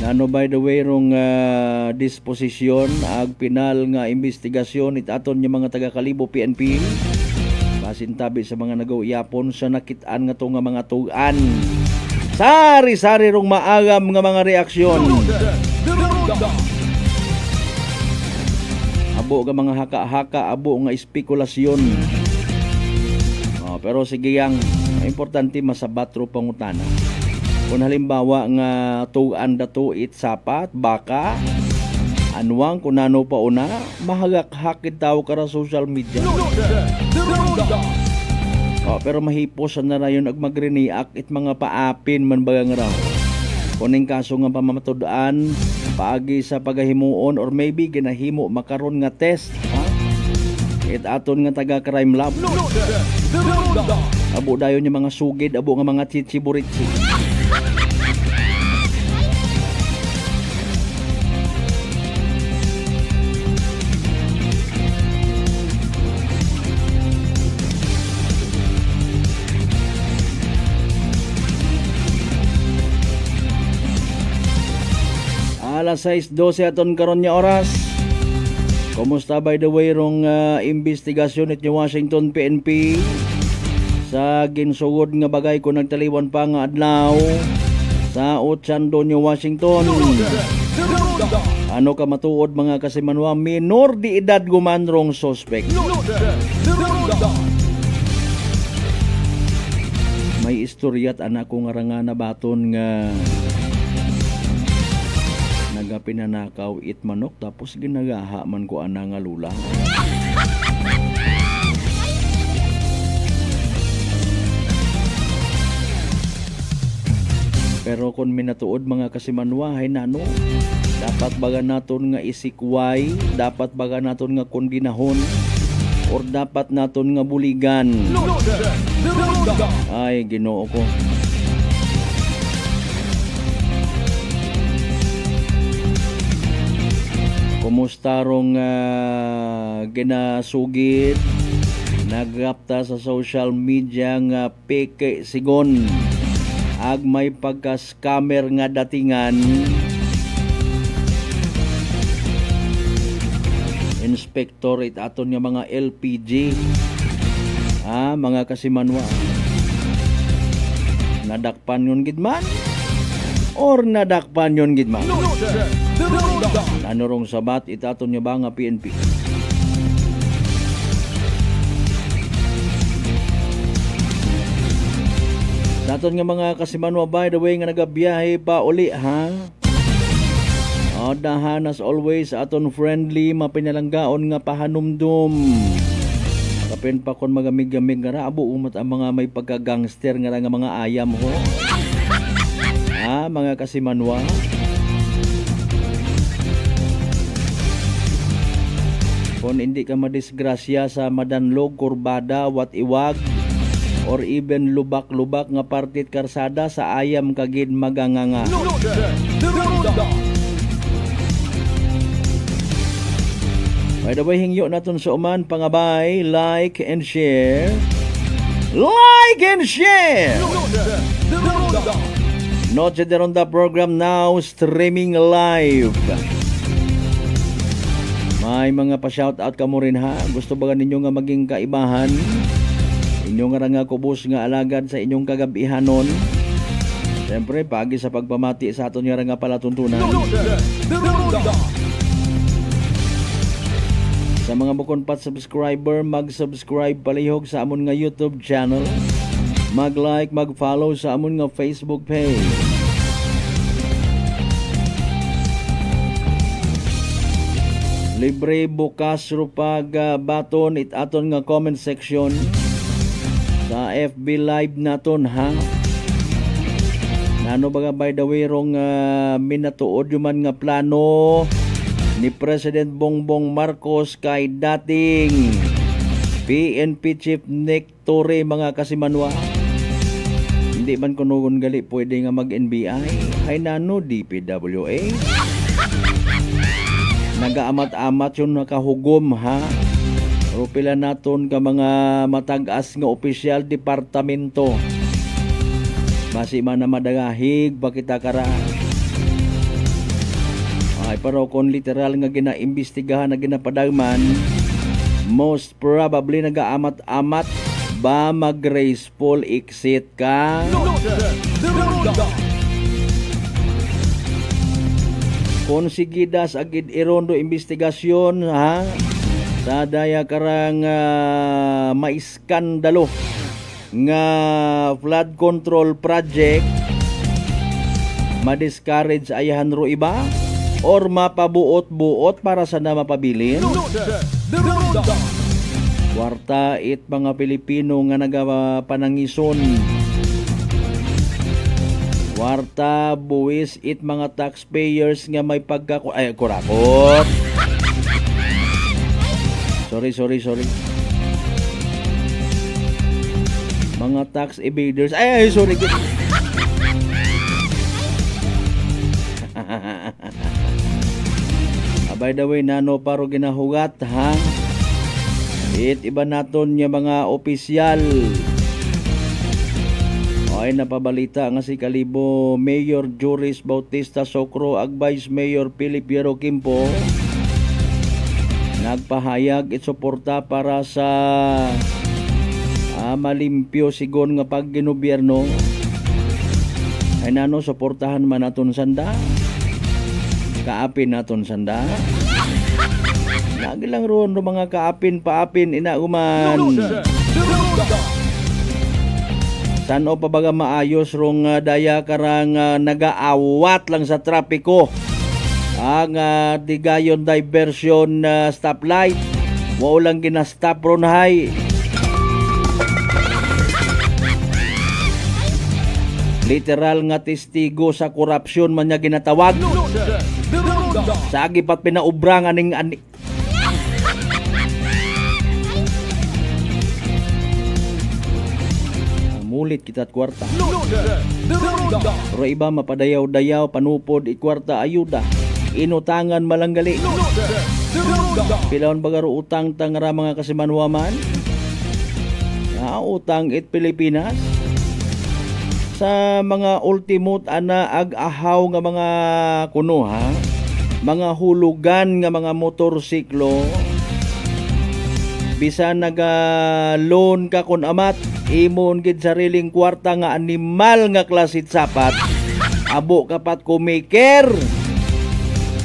Ano by the way rong disposisyon ag pinal nga investigasyon it aton yung mga taga-Kalibo PNP basintabi sa mga nagaw-iyapon sa nakitaan nga to nga mga tugan. Sari-sari rong maagam nga mga reaksyon. Abo nga mga haka-haka, abo nga espekulasyon. Pero sige yang importante masabat ro pangutana. Kung halimbawa nga tuan dato it sapat, baka anwang kung ano pa una, mahagak-hakit tao ka sa social media. Pero mahipos na rayon ag magriniak it mga paapin man bagang raw. Kuning kaso nga pamamatudaan, paagi sa pagahimuon or maybe ginahimo makaron nga test. It aton nga taga-crime lab. Abo dayon yung mga sugid, abo nga mga chichiburitsi. Alas 6:12 aton karon nya oras. Kumusta by the way rong investigasyon it Washington PNP sa ginsugod nga bagay kung nagtaliwan pa nga adlaw sa Ochando ni Washington. Ano ka matuod mga kasimanwa, minor di edad gumanrong suspect. May istoryat anak ko nga rangana baton nga nagapinanakaw it manok tapos ginagaha man ko ana nga lula. Pero kung minatuod mga kasimanwa hay nano, dapat baga naton nga isikway, dapat baga naton nga kondinahon or dapat naton nga buligan. Ay Ginoo ko. Kumusta rong ginasugid nagrapta sa social media nga peke sigon ag may pagka-scammer nga datingan. Inspector it aton nga mga LPG mga kasimanwa nadakpan yun gidman or nadakpan yun gidman. Ano rong sabat itaton nyo ba nga PNP? Daton nga mga kasimanwa by the way nga nagabiyahe pa uli dahan as always aton friendly mapinalanggaon nga pahanumdum. Kapin pa kon magamig-gamig nga ra abo umat ang mga may pagka-gangster nga ra nga mga ayam ho. Mga kasimanwa. Kung hindi ka madisgrasya sa madanlog, kurbada, wat-iwag, or even lubak-lubak nga partit karsada sa ayam kagid maganganga. By the way, hingyo naton sa uman, pangabay, like and share. Like and share! Noche de Ronda program now streaming live. May mga pa-shoutout ka mo rin Gusto ba ninyo nga maging kaibahan? Inyo nga nga kubos nga alagad sa inyong kagabihanon. Siyempre, pagi sa pagpamati sa aton nga palatuntunan. Sa mga bukon pat subscriber, mag-subscribe palihog sa amon nga YouTube channel. Mag-like, mag-follow sa amon nga Facebook page. Libre bukas rupag baton it aton nga comment section sa FB live naton Nano baga by the way rong minatuod yuman nga plano ni President Bongbong Marcos kay dating PNP Chief Nick Torre mga kasimanwa. Hindi man kunugon gali pwede nga mag-NBI ay nano DPWA. Nagaamat-amat yun nakahugom o pila naton ka mga matag-as nga opisyal departamento. Basi man na madagahig bakita kara Ay pero kung literal nga ginaimbestigahan na ginapadagman, most probably nagaamat-amat ba mag-graceful exit ka? Kung sigidas agid irondo investigasyon ha, sa daya karang maiskandalo nga flood control project, ma-discourage ayahan ro iba or mapabuot-buot para sa na mapabilin. Kwarta it mga Pilipino nga nagapanangison. Kwarta buwis it mga taxpayers nga may kurakot. Sorry. Mga tax evaders. Sorry. By the way, nano paro ginahugat ha. Iba naton nga mga opisyal. Ay napabalita nga si Kalibo Mayor Joris Bautista Socro ag Vice Mayor Philip Piero Quimpo nagpahayag isuporta para sa malimpyo sigon nga pagginobierno. Ay nano suportahan man naton sanda, kaapin naton sanda. Nagilang roon mga kaapin paapin inauman. Sano pa baga maayos rong daya karang nagaawat lang sa trapiko ang Digayon diversion stoplight. Wa lang ginastop ron hay. Literal nga testigo sa korupsyon man niya ginatawag. Sa agipat pinaubra nga ning mulit kita't kwarta. Pero iba mapadayaw-dayaw, panupod, ikwarta, ayuda. Inutangan malanggali. Pilawan bagaro utang tangara mga kasimanwaman. Utang it Pilipinas. Sa mga ultimate ag-ahaw nga mga kunuha, mga hulugan nga mga motorsiklo, bisan naga-loan ka kun amat, imon gid sariling kwarta nga animal nga klasit sapat, abo kapat kumaker.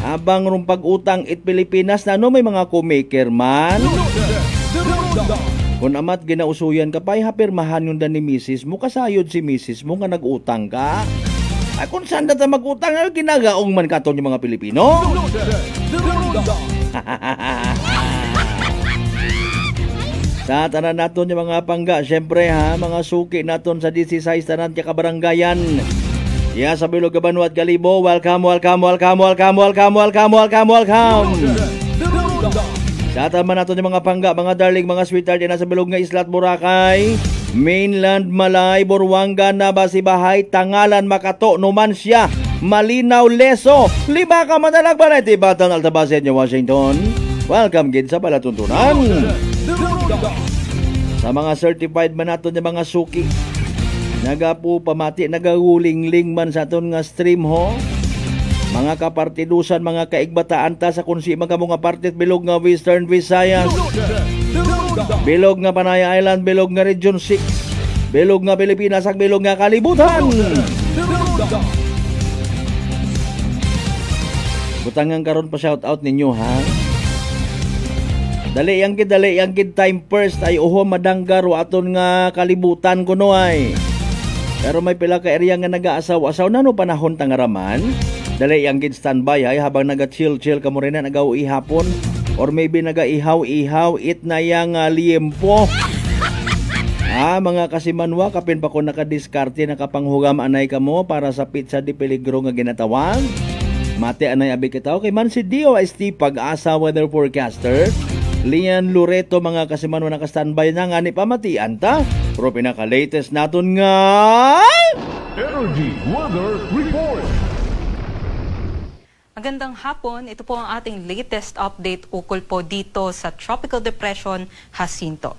Abang rong pag-utang it Pilipinas na may mga kumaker man. Kung amat ginausuyan ka pa'y hapirmahan yung ni misis mo, kasayod si misis mo nga nag-utang ka. Ay kung saan data mag-utang, ginagaong man katon yung mga Pilipino. Sa tanan naton yung mga pangga, syempre ha, mga suki naton sa 16 tanan kaya kabaranggayan. Sa Bilog Kabanwat Kalibo, welcome. Sa taman naton yung mga pangga, mga darling, mga sweetheart yan sa Bilog nga Islat Boracay, Mainland Malay, Buruanga, Nabasibahay, Tangalan, Makato, Numancia, Malinaw, Leso, Lima ka madalag ba na itibatan Altabasen niya Washington. Welcome gid sa palatuntunan. Sa mga certified man naton yung mga suki, nagapu pamati, nagahuling-ling man sa aton nga stream ho. Mga kapartidusan, mga kaigbataan ta sa kunsi mga mga partit bilog nga Western Visayas, bilog nga Panay Island, bilog nga Region 6, bilog nga Pilipinas, ang bilog nga kalibutan. Butangan karon pa shout out ninyo ha. Dali yang gid time first ay uho madanggar wa aton nga kalibutan kuno ay. Pero may pila ka area nga nagaasaw-asaw nano panahon tangaraman. Dali yang gid standby ay habang naga-chill ka mo rin na nagauwi hapon or maybe nagaihaw-ihaw it na yang liempo. Mga kasimanwa kapin pa ko nakadiskarte nakapanghugam anay ka mo para sa pizza di peligro nga ginatawag. Mate anay abi kitaw kay man si DOST Pag-asa weather forecaster Lian Loreto mga kasimanwa naka-standby na nga ni pamatian ta. Pero pinaka-latest naton nga Energy Weather Report. Magandang hapon, ito po ang ating latest update ukol po dito sa Tropical Depression Jacinto.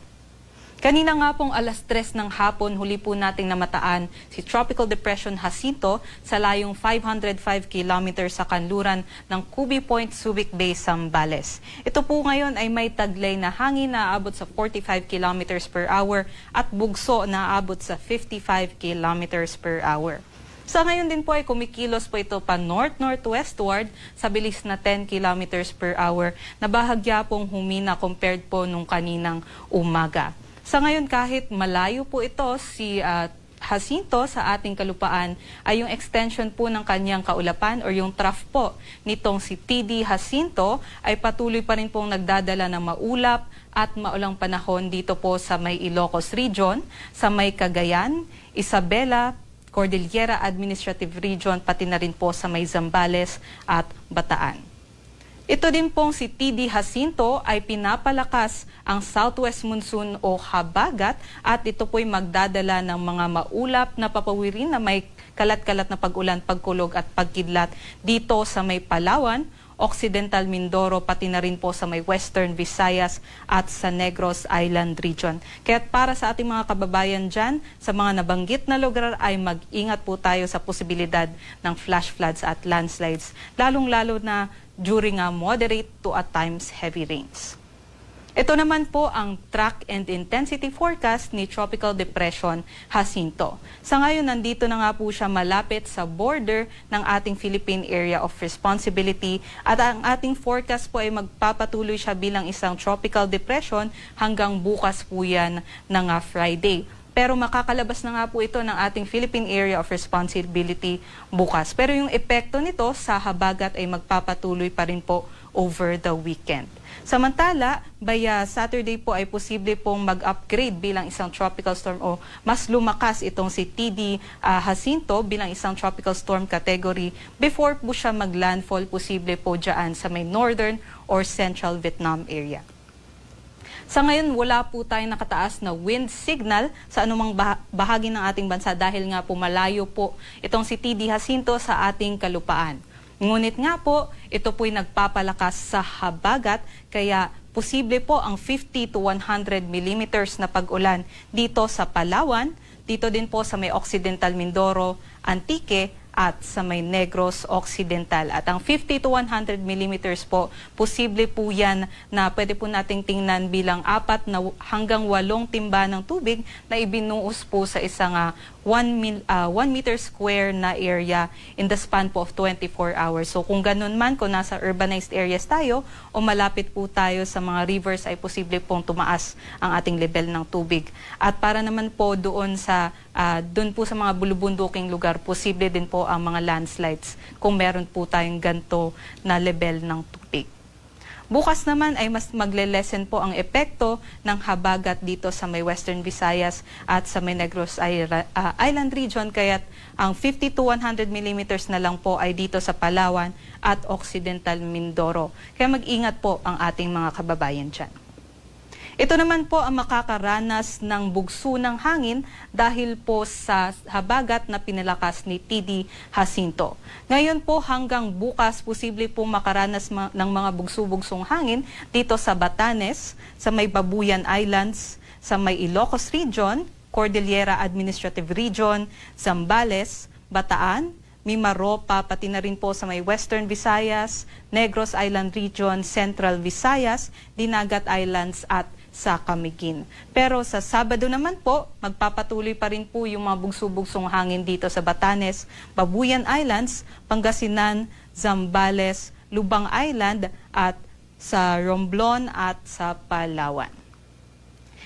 Kanina nga pong alas 3 ng hapon, huli po nating namataan si Tropical Depression Jacinto sa layong 505 kilometers sa kanluran ng Cubi Point, Subic Bay, Zambales. Ito po ngayon ay may taglay na hangin na aabot sa 45 kilometers per hour at bugso na aabot sa 55 kilometers per hour. Sa ngayon din po ay kumikilos po ito pa north-northwestward sa bilis na 10 kilometers per hour na bahagya pong humina compared po nung kaninang umaga. Sa ngayon, kahit malayo po ito si Jacinto sa ating kalupaan, ay yung extension po ng kanyang kaulapan o yung trough po nitong si TD Jacinto ay patuloy pa rin pong nagdadala ng maulap at maulang panahon dito po sa may Ilocos Region, sa may Cagayan, Isabela, Cordillera Administrative Region, pati na rin po sa may Zambales at Bataan. Ito din pong si TD Jacinto ay pinapalakas ang southwest monsoon o habagat at ito po'y magdadala ng mga maulap na papawirin na may kalat-kalat na pag-ulan, pagkulog at pagkidlat dito sa may Palawan, Occidental Mindoro, pati na rin po sa may Western Visayas at sa Negros Island Region. Kaya para sa ating mga kababayan dyan, sa mga nabanggit na lugar ay mag-ingat po tayo sa posibilidad ng flash floods at landslides, lalong-lalo na during moderate to at times heavy rains. Ito naman po ang track and intensity forecast ni Tropical Depression Jacinto. Sa ngayon, nandito na nga po siya malapit sa border ng ating Philippine Area of Responsibility at ang ating forecast po ay magpapatuloy siya bilang isang tropical depression hanggang bukas po yan ng Friday. Pero makakalabas na nga po ito ng ating Philippine Area of Responsibility bukas. Pero yung epekto nito sa habagat ay magpapatuloy pa rin po over the weekend. Samantala, by Saturday po ay posible pong mag-upgrade bilang isang tropical storm o mas lumakas itong si TD Jacinto bilang isang tropical storm category before po siya mag-landfall posible po dyan sa may northern or central Vietnam area. Sa ngayon, wala po tayong nakataas na wind signal sa anumang bahagi ng ating bansa dahil nga po malayo po itong si TD Jacinto sa ating kalupaan. Ngunit nga po, ito po'y nagpapalakas sa habagat kaya posible po ang 50 to 100 millimeters na pag-ulan dito sa Palawan, dito din po sa may Occidental Mindoro, Antique, at sa may Negros Occidental. At ang 50 to 100 millimeters po, posible po yan na pwede po nating tingnan bilang 4 hanggang 8 timba ng tubig na ibinuos po sa isang 1 meter square na area in the span po of 24 hours. So kung ganun man, kung nasa urbanized areas tayo o malapit po tayo sa mga rivers, ay posible pong tumaas ang ating level ng tubig. At para naman po doon po sa mga bulubunduking lugar, posible din po ang mga landslides kung meron po tayong ganito na level ng tubig. Bukas naman ay mas magle-lessen po ang epekto ng habagat dito sa may Western Visayas at sa may Negros Island Region, kaya't ang 50 to 100 millimeters na lang po ay dito sa Palawan at Occidental Mindoro. Kaya mag-ingat po ang ating mga kababayan dyan. Ito naman po ang makakaranas ng bugso ng hangin dahil po sa habagat na pinalakas ni TD Jacinto. Ngayon po hanggang bukas, posible po makaranas ng mga bugso-bugsong hangin dito sa Batanes, sa may Babuyan Islands, sa may Ilocos Region, Cordillera Administrative Region, Zambales, Bataan, Mimaropa, pati na rin po sa may Western Visayas, Negros Island Region, Central Visayas, Dinagat Islands at sa Camiguin. Pero sa Sabado naman po, magpapatuloy pa rin po yung mga bugso-bugsong hangin dito sa Batanes, Babuyan Islands, Pangasinan, Zambales, Lubang Island at sa Romblon at sa Palawan.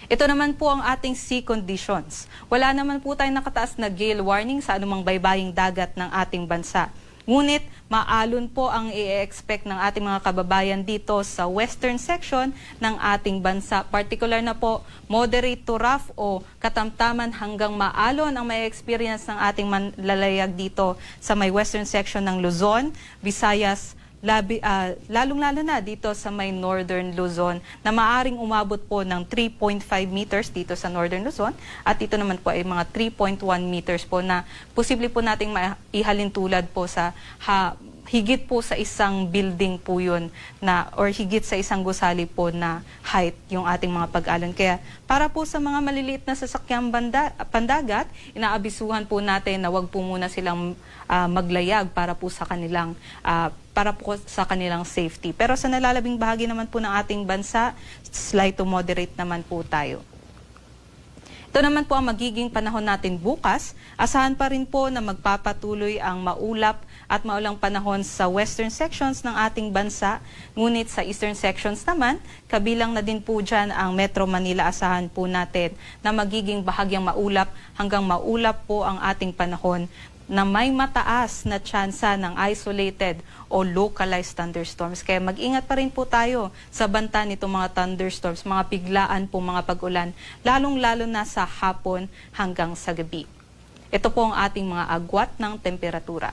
Ito naman po ang ating sea conditions. Wala naman po tayong nakataas na gale warning sa anumang baybaying dagat ng ating bansa. Ngunit maalon po ang i-expect ng ating mga kababayan dito sa western section ng ating bansa. Particular na po, moderate to rough o katamtaman hanggang maalon ang may experience ng ating manlalayag dito sa may western section ng Luzon, Visayas, lalong-lalo na dito sa may northern Luzon na maaring umabot po ng 3.5 meters dito sa northern Luzon at dito naman po ay mga 3.1 meters po na posible po nating ihalin tulad po sa higit po sa isang building po yun na, or higit sa isang gusali po na height yung ating mga pag-alon. Kaya para po sa mga maliliit na sasakyang pandagat, inaabisuhan po natin na wag po muna silang maglayag para po sa kanilang safety. Pero sa nalalabing bahagi naman po ng ating bansa, slight to moderate naman po tayo. Ito naman po ang magiging panahon natin bukas. Asahan pa rin po na magpapatuloy ang maulap at maulang panahon sa western sections ng ating bansa. Ngunit sa eastern sections naman, kabilang na din po dyan ang Metro Manila. Asahan po natin na magiging bahagyang maulap hanggang maulap po ang ating panahon na may mataas na tsansa ng isolated o localized thunderstorms. Kaya mag-ingat pa rin po tayo sa banta nitong mga thunderstorms, mga biglaan po mga pag-ulan, lalong-lalo na sa hapon hanggang sa gabi. Ito po ang ating mga agwat ng temperatura.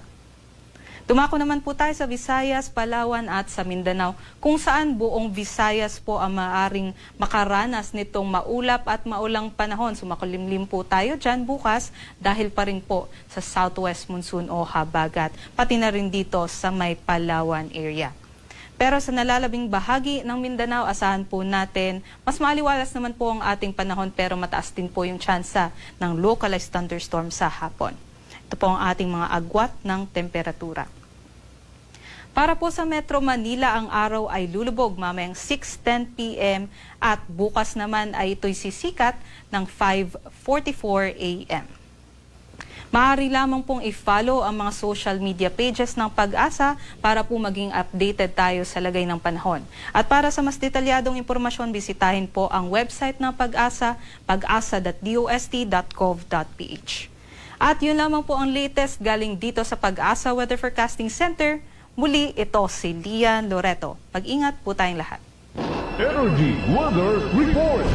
Dumako naman po tayo sa Visayas, Palawan at sa Mindanao, kung saan buong Visayas po ang maaaring makaranas nitong maulap at maulang panahon. Sumakulimlim po tayo dyan bukas dahil pa rin po sa southwest monsoon o habagat, pati na rin dito sa may Palawan area. Pero sa nalalabing bahagi ng Mindanao, asahan po natin, mas maliwalas naman po ang ating panahon pero mataas din po yung tsansa ng localized thunderstorm sa hapon. Ito po ang ating mga agwat ng temperatura. Para po sa Metro Manila, ang araw ay lulubog mamayang 6:10 p.m. at bukas naman ay ito'y sisikat ng 5:44 a.m. Maaari lamang pong i-follow ang mga social media pages ng Pag-asa para po maging updated tayo sa lagay ng panahon. At para sa mas detalyadong impormasyon, bisitahin po ang website ng Pag-asa, pag-asa.dost.gov.ph. At yun lamang po ang latest galing dito sa Pag-asa Weather Forecasting Center. Muli, ito si Lian Loreto. Mag-ingat po tayong lahat. Energy Weather Report.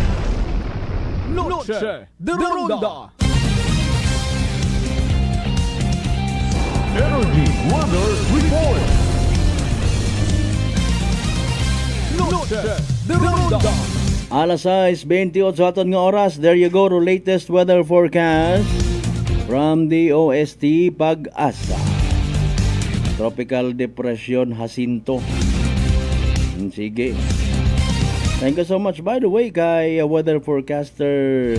Noche de Ronda. Energy Weather Report. Noche de Ronda. Alas 6:28 aton nga oras. There you go, the latest weather forecast from the OST Pag-asa. Tropical Depression Jacinto. Sige. Thank you so much, by the way, kay weather forecaster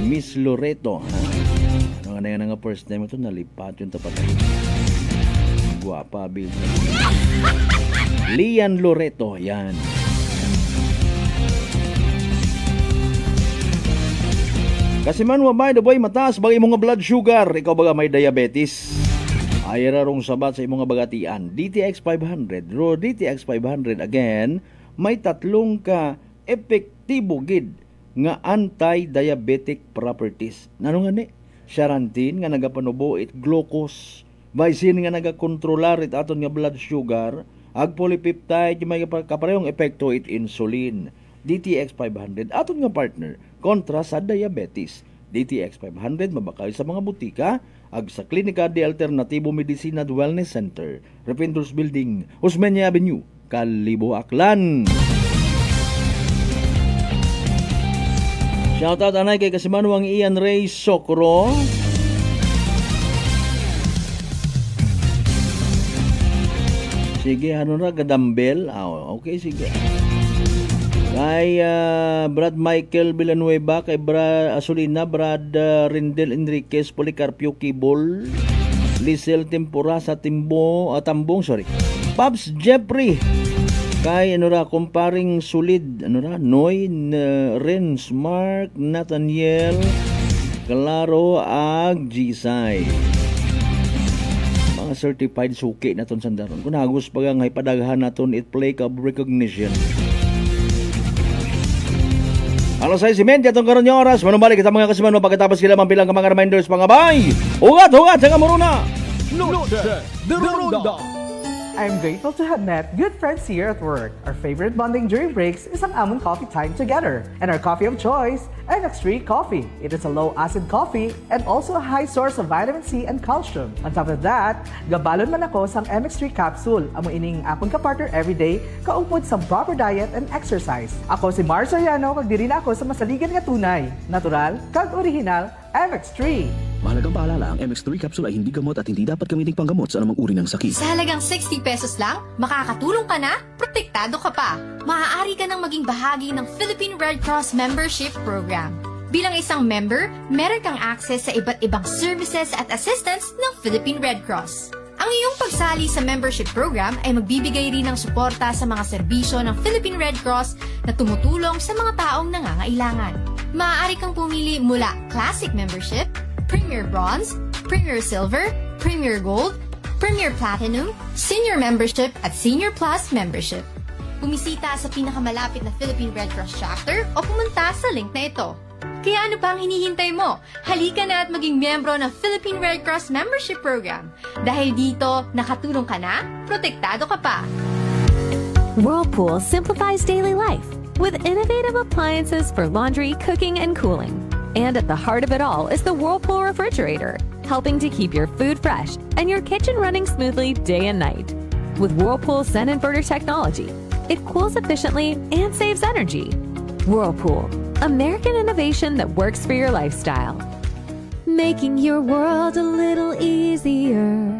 Miss Loreto. Ano nga first time ito, nalipat yung tapat. Guwapa, Bill. Lian Loreto, yan. Kasi man, by the way, mataas bang imong blood sugar? Ikaw baga may diabetes? Ay rarong sabat sa imong bagatian. DTX 500. Ro DTX 500 again, may tatlong ka epektibo gid nga anti-diabetic properties. Nano nga ni? Xarantine nga nagapanubo it glucose. Vicin nga nagakontrolar it aton nga blood sugar. Ag polypeptide may kaparehong epekto it insulin. DTX 500 aton nga partner kontra sa diabetes. DTX 500 mabakay sa mga butika ag sa Klinika de Alternatibo Medicina at Wellness Center, Repindros Building, Osmeña Avenue, Kalibo, Aklan. Shoutout anay kay Kasimanuang Ian Ray Socro. Sige, ano na, gadambel? Okay, sige. Kay Brad Michael Villanueva, kay Brad Asolina, Brad Rindel Enriquez, Policarpio Kibol, Lisel Tempura sa Tambong, Pops Jeffrey, kay kumparing Sulid, Noy, Renz, Mark, Nathaniel, Claro, ag Gisay. Mga certified suki naton sandaron. Kung hagos pa nga ipadaghan naton it play of recognition. Alas 6:30 atong karon nga oras, manubalik kita mga kasiman pagkatapos sila mambilang ka mga reminders pangabay. Ugat sa kamuruna. Noche de Ronda. I'm grateful to have met good friends here at work. Our favorite bonding during breaks is ang amon coffee time together. And our coffee of choice, MX3 Coffee. It is a low-acid coffee and also a high source of vitamin C and calcium. On top of that, gabalon man ako sang MX3 capsule. Amo ining akong kapartner everyday, kaupod sa proper diet and exercise. Ako si Mars Soriano, kag diri na ako sa masaligan nga tunay, natural, kag original, MX3. Mahalagang paalala, ang MX3 capsule ay hindi gamot at hindi dapat gamitin panggamot sa anumang uri ng sakit. Sa halagang 60 pesos lang, makakatulong ka na, protektado ka pa. Maaari ka nang maging bahagi ng Philippine Red Cross Membership Program. Bilang isang member, meron kang access sa iba't ibang services at assistance ng Philippine Red Cross. Ang iyong pagsali sa membership program ay magbibigay rin ng suporta sa mga serbisyo ng Philippine Red Cross na tumutulong sa mga taong nangangailangan. Maaari kang pumili mula Classic Membership, Premier Bronze, Premier Silver, Premier Gold, Premier Platinum, Senior Membership at Senior Plus Membership. Bumisita sa pinakamalapit na Philippine Red Cross chapter o pumunta sa link na ito. Kaya ano pa ang hinihintay mo? Halika na at maging miyembro ng Philippine Red Cross Membership Program. Dahil dito, nakatulong ka na, protektado ka pa. Whirlpool simplifies daily life with innovative appliances for laundry, cooking, and cooling. And at the heart of it all is the Whirlpool refrigerator, helping to keep your food fresh and your kitchen running smoothly day and night. With Whirlpool Sun Inverter technology, it cools efficiently and saves energy. Whirlpool, American innovation that works for your lifestyle. Making your world a little easier.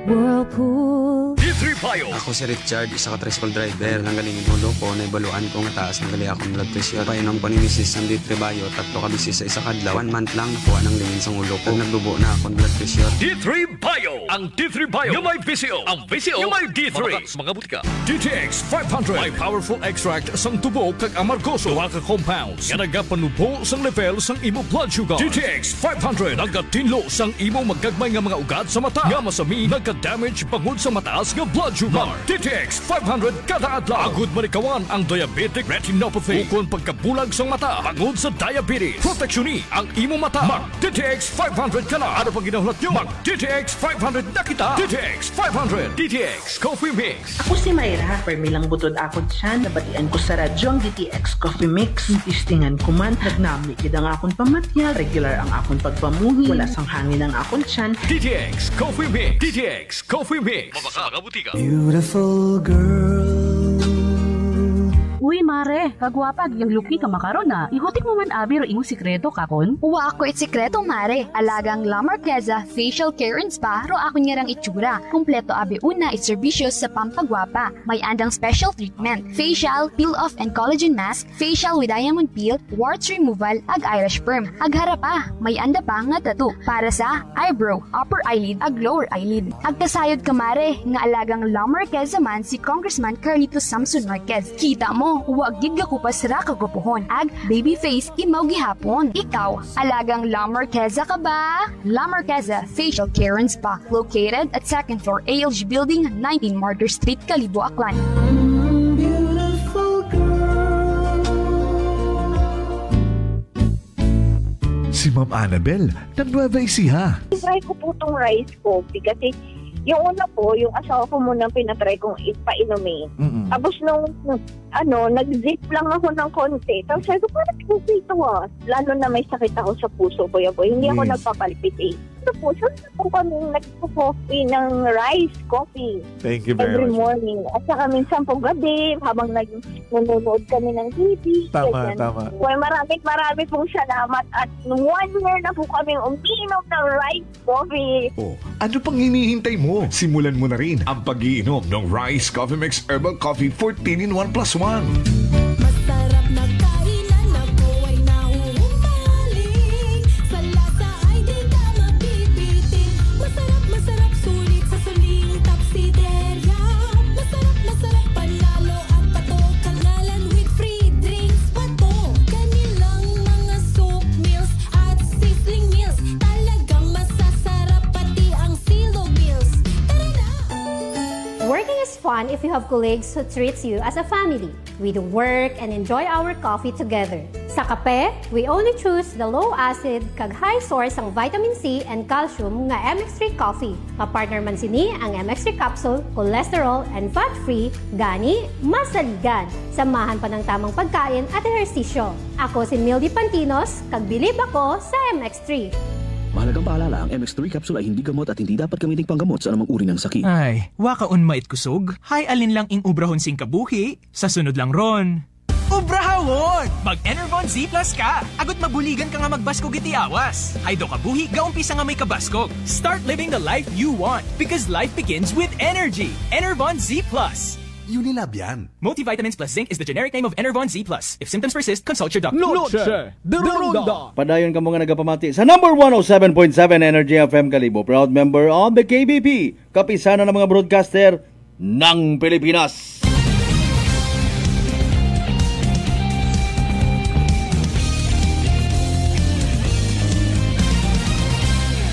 Whirlpool. D3 Bio. Ako si Richard, isa ka tricycle driver. Nanggaling inulo ko, naibaluan ko nga taas ng gali akong blood pressure. Painom ko ni Mrs. ng D3 Bio, 3 ka bisis sa isa kadlaw. 1 month lang, nakuha ng lingin sa ulo ko. Nagdubo na akong blood pressure. D3 Bio. Ang D3 Bio yung may PCO. Ang PCO yung may D3. Mabaka mga butika. DTX 500. May powerful extract sang tubo kag amargoso. Duha ka compounds. Nga nagapanubo sang level sang imo blood sugar. DTX 500. Nagatinlo sang imo magagmay nga mga ugat sa mata. Nga masami nagka-damage pangod sa mataas nga blood sugar. DTX 500 kada adlaw. Agud manikawan ang diabetic retinopathy. Ukon pagkabulag sang mata pangod sa diabetes. Proteksyon ang imo mata. Mag DTX 500 kana. Ano pang ginahulat nyo? Mag DTX 500 na kita. DTX 500. DTX Coffee Mix. Ako si Mayra. Permilang butod ako siya. Nabatian ko sa radyo ang DTX Coffee Mix. Tistingan ko man. Nagnami kid ang akong pamatya. Regular ang akong pagpamuhi. Wala sang hangin ang akong tiyan. DTX Coffee Mix. DTX Coffee Mix. Mabaka mga butika. Beautiful girl. Uy, mare, kagwapag, yung luki ka makaroon na. Ihutik mo man abi ro imong sikreto kakon. Uwa ako sikreto, mare. Alagang La Marqueza Facial Care and Spa ro ako niyarang itsura. Kompleto abi una iservisyo sa pampagwapa. May andang special treatment, facial, peel-off and collagen mask, facial with diamond peel, warts removal, ag Irish perm. Ag harapa, may anda pa nga tattoo para sa eyebrow, upper eyelid, ag lower eyelid. Ag kasayod ka, mare, nga alagang La Marqueza man si Congressman Carlito Samson Marquez. Kita mo, huwag gid ko pa sira kagupuhon. Ag baby face imaw gihapon. Ikaw, alagang La Marqueza ka ba? La Marqueza Facial Care and Spa, located at 2nd floor ALG Building, 19 Martyr Street, Kalibo, Aklan. Beautiful girl. Si Ma'am Annabel, ng Nueva Ecija. Try ko po itong rice coffee kasi yung una po, yung asawa ko munang pinatry kong ipainumin. Tapos nung, nag-zip lang ako ng konti. Tapos sabi ko, parang coffee ito Lalo na may sakit ako sa puso, boy. Hindi ako nagpapalpit Ito po, saan po kami nagpo-coffee ng rice coffee. Thank you very every much. morning. At saka minsan po gabi, habang nanonood kami ng TV. Tama. Well, marami pong salamat. At 1 year na po kami umiinom ng rice coffee. Oh, ano pang hinihintay mo? Simulan mo na rin ang pag-iinom ng Rice Coffee Mix Herbal Coffee 14-in-1+1. Masarap na kainan ako ay nahuhumaling. Sa lasa ay di ka mapipitin. Masarap sulit sa suling tapsiderya. Masarap panalo at patok kangalan with free drinks patok. Kanilang mga soup meals at sizzling meals. Talagang masasarap pati ang silo meals. Working is fun if you have colleagues who treats you as a family. We do work and enjoy our coffee together. Sa kape, we only choose the low-acid kag high source ang vitamin C and calcium nga MX3 coffee. Kapartner man sini ang MX3 capsule, cholesterol and fat-free, gani, masaligan. Samahan pa ng tamang pagkain at ehersisyo. Ako si Mildy Pantinos, kag bilib ako sa MX3. Mahalagang paalala, ang MX3 capsule ay hindi gamot at hindi dapat gamitin panggamot sa anumang uri ng sakit. Ay, wakaon mait kusog. Hay alin lang ing ubrahon sing kabuhi, sa sunod lang ron. Sobra hawon! Mag-Enervon Z Plus ka. Agot mabuligan ka nga magbaskog iti awas. Haydo kabuhi, gaumpisa nga may kabaskog. Start living the life you want because life begins with energy. Enervon Z Plus. Unilab yan. Multivitamins plus zinc is the generic name of Enervon Z Plus. If symptoms persist, consult your doctor. Noche de Ronda. Padayon ka mga nagapamati sa number 107.7 Energy FM Kalibo. Proud member of the KBP. Kapisana ng mga broadcaster ng Pilipinas.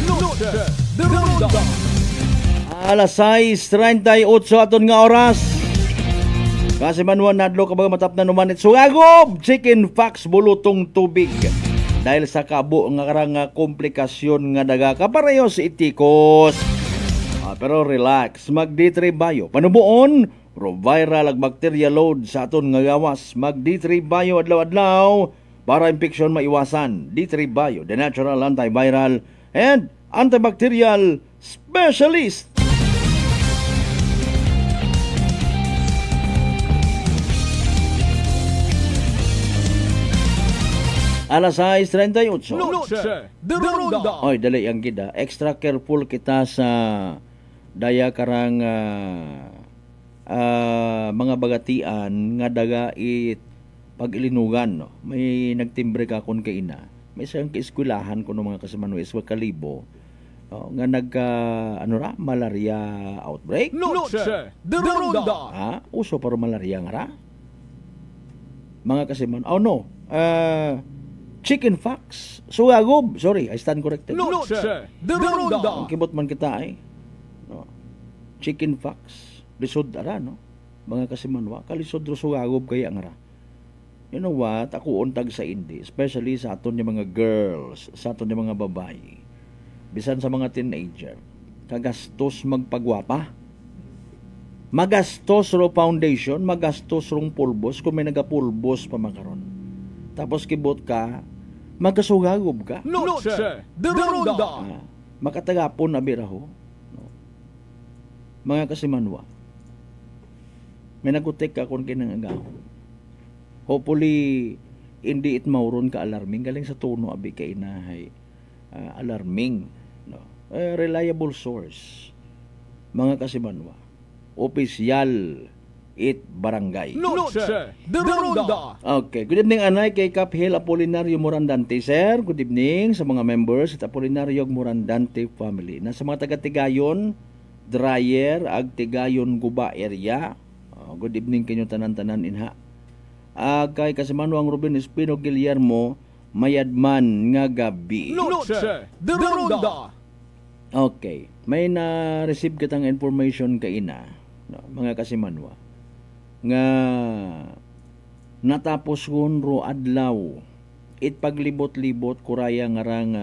Noche de Ronda. Alas 6:38 aton nga oras. Kasi manuan nadlo kabag matap na numanit sugagob chicken fox bulutong tubig dahil sa kabo nga karang komplikasyon nga daga kapareho si itikos. Pero relax, mag D3 Bio panubuon ro viral ag bacteria load sa aton nga gawas. Mag D3 Bio adlaw-adlaw para infeksyon maiwasan. D3 Bio, the natural antiviral and antibacterial specialist. Alas 6:38. Noche de Ronda. Oy, dali ang gida. Extra careful kita sa daya karang mga bagatian nga daga it pag-ilinugan. No? May nagtimbre ka kon kay ina. May isang kaeskwelahan ko ng mga kasamanues wa Kalibo. Nga malaria outbreak. Noche de Ronda. Ha? Uso para malaria nga ra? Mga kasiman. Oh no. Chicken fox. Sugagob. Sorry, I stand corrected. Noche de Ronda. Ang kibot man kita ay. No. Chicken fox. Lisod ara, no? Mga kasimanwa. Kalisod ro sugagob kaya nga ra. You know what? Ako untag sa indi. Especially sa aton yung mga girls. Sa aton yung mga babae. Bisan sa mga teenager. Kagastos magpagwapa. Magastos ro foundation. Magastos rong pulbos. Kung may nagapulbos pa makaron. Tapos kibot ka, magkasugagob ka. Noche de Ronda. Makatagapon na biraho. No. Mga kasimanwa, may nagutik ka kung kinangagahon. Hopefully, hindi it mauron ka alarming. Galing sa tono, abi ka inahay. Alarming. No. Reliable source. Mga kasimanwa, opisyal it barangay. Noche de Ronda. Okay. Good evening, Anay, kay Kaphil Apolinario Morandante, sir. Good evening sa mga members at Apolinario Morandante family. Nasa mga taga-Tigayon, Dryer, ag Tigayon Guba area. Good evening kanyo tanan-tanan inha. Kay Kasimanuang Ruben Espino Guillermo, mayadman nga gabi. Noche de Ronda. Okay. May na-receive kitang information ka ina, no, mga Kasimanwa, nga natapos kun ro adlaw it paglibot-libot kuraya nga rang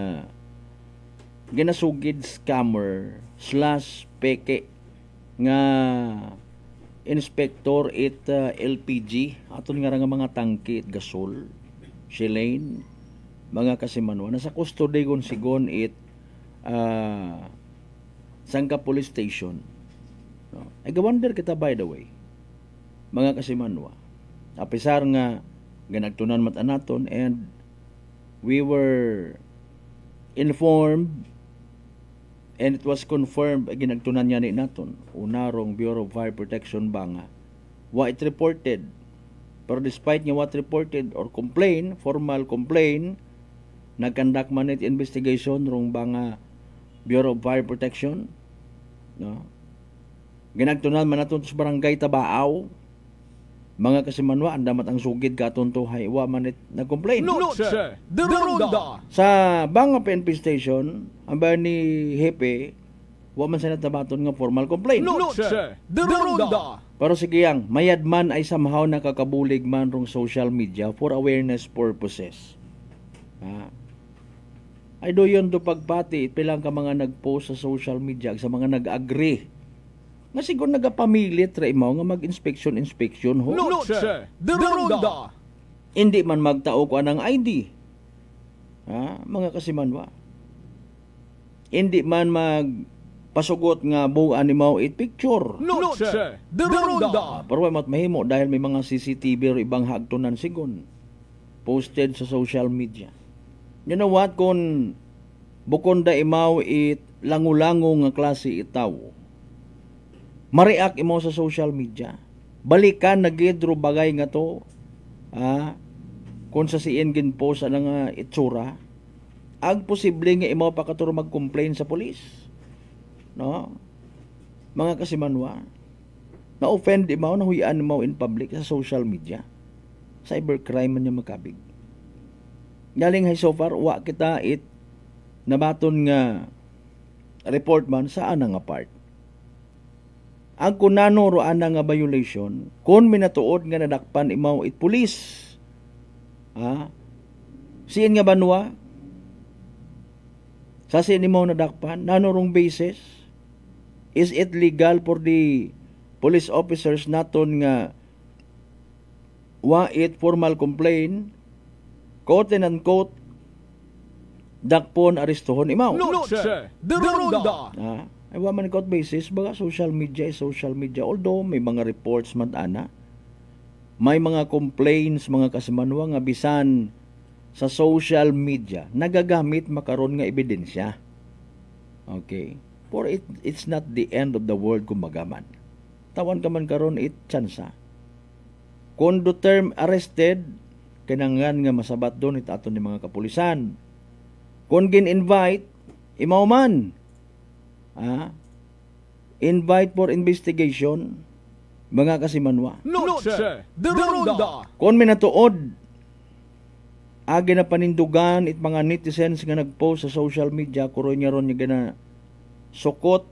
ginasugid scammer / peke nga inspector it LPG aton nga nga mga tangke it gasol Shilane, mga Kasimanwa nasa custody gon sigon it Sangka Police Station. No? Ay gawander kita by the way. Mga Kasimanwa. Apisar nga ganagtunan mata naton and we were informed and it was confirmed ginagtunan niya ni naton. Unarong Bureau of Fire Protection ba nga what it reported. Pero despite nga what reported or complain, formal complain, nagkandak man it investigation rong ba nga Bureau of Fire Protection, no? Ginagtunan man naton sa barangay Tabaaw, mga Kasimanwa, andamat ang sugid katon to haywa man it nag-complain. Noche de Ronda. Sa Banga PNP Station, ang ba ni Hepe, wa man sa natabaton nga formal complaint. Noche de Ronda. Pero sige yang, mayadman ay somehow nakakabulig man rong social media for awareness purposes. Ay do yun do pagpati, pilang ka mga nag-post sa social media, sa mga nag-agree. Nga siguro nagapamilit ra imaw nga mag-inspection ho. Noche de Ronda. Hindi man magtao ko anang ID. Mga Kasimanwa. Hindi man pasugot nga buuan ni mao it picture. Noche de Ronda. Pero may mahimo dahil may mga CCTV o ibang hagtunan sigon posted sa social media. You know what, kung bukon da imaw it langulango nga klase itaw, mariak imaw sa social media, balikan na gidro bagay nga to, kung sa siyen ginpost na nga itsura, ag posible nga imaw pakaturo mag-complain sa polis. No? Mga kasimanwa, na-offend imaw, nahuyan imaw in public sa social media. Cybercrime man niya makabig. Galing hay so far, wa kita it nabaton nga report man sa ana nga part. Ang kunano ro ana nga violation, kung minatuod nga nadakpan imaw it pulis. Siyan nga banwa? Sa siyan imaw nadakpan, nanurong basis? Is it legal for the police officers naton nga wa it formal complaint, quote and unquote, dakpon aristohon imaw? Noche de Ronda. Ay wa man quote basis, baga social media is social media. Although may mga reports man ana, may mga complaints mga kasimanwa nga bisan sa social media nagagamit makaron nga ebidensya. Okay. For it's not the end of the world kumbaga man. Tawan ka man karon it tsansa. Kung do term arrested, kinangan nga masabat doon it aton ni mga kapulisan. Kung gin-invite, imaw man. Invite for investigation, mga kasimanwa. Noche de Ronda. Kung minatuod, agi na panindugan it mga netizens nga nagpost sa social media, kuroy niya ron niya gana sukot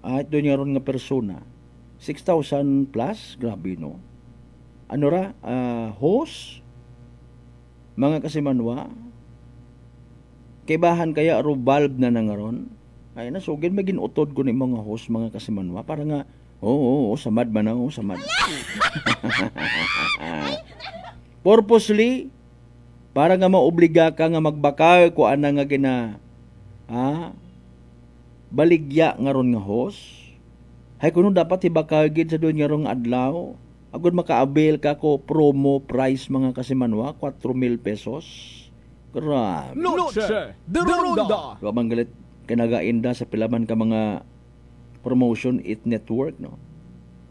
at doon niya ron nga persona. 6,000 plus, grabe no. Ano ra, host, mga kasimanwa, kaibahan kaya aro valve na nangaron. Ay nasugin maging utod ko ni mga host mga kasimanwa para nga samad man na, samad. Purposely para nga maobliga ka nga magbakay ko ana nga gina baligya nga ron nga host. Hay kuno dapat ibakay gid sa doon nga rong adlaw. Agud makaabil ka ko promo price mga kasimanwa 4,000 pesos. Grabe. Noche de Ronda. Kabang galit kinagainda sa pilaman ka mga promotion it network no.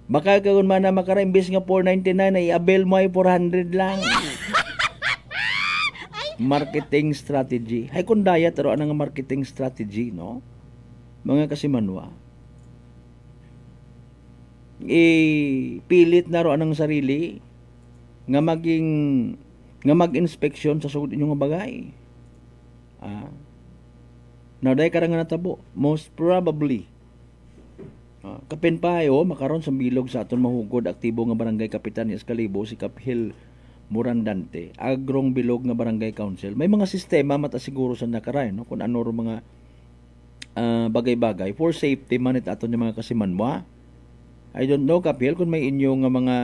Baka kung man na makara imbes nga 499 ay avail mo ay 400 lang. Marketing strategy. Hay kun daya taro ana nga marketing strategy no. Mga kasimanwa. Pilit na ro anang sarili nga mag-inspeksyon sa sugod inyong bagay. Now day karang natabo, most probably kapin payo makaron sa bilog sa aton mahugod aktibo nga barangay kapitan ni Escalibo si Kaphil Morandante, agrong bilog nga barangay council. May mga sistema mata siguro sa nakaray no kung ano ro mga bagay-bagay for safety man it aton yung mga kasimanwa. I don't know Kaphil kung may inyong mga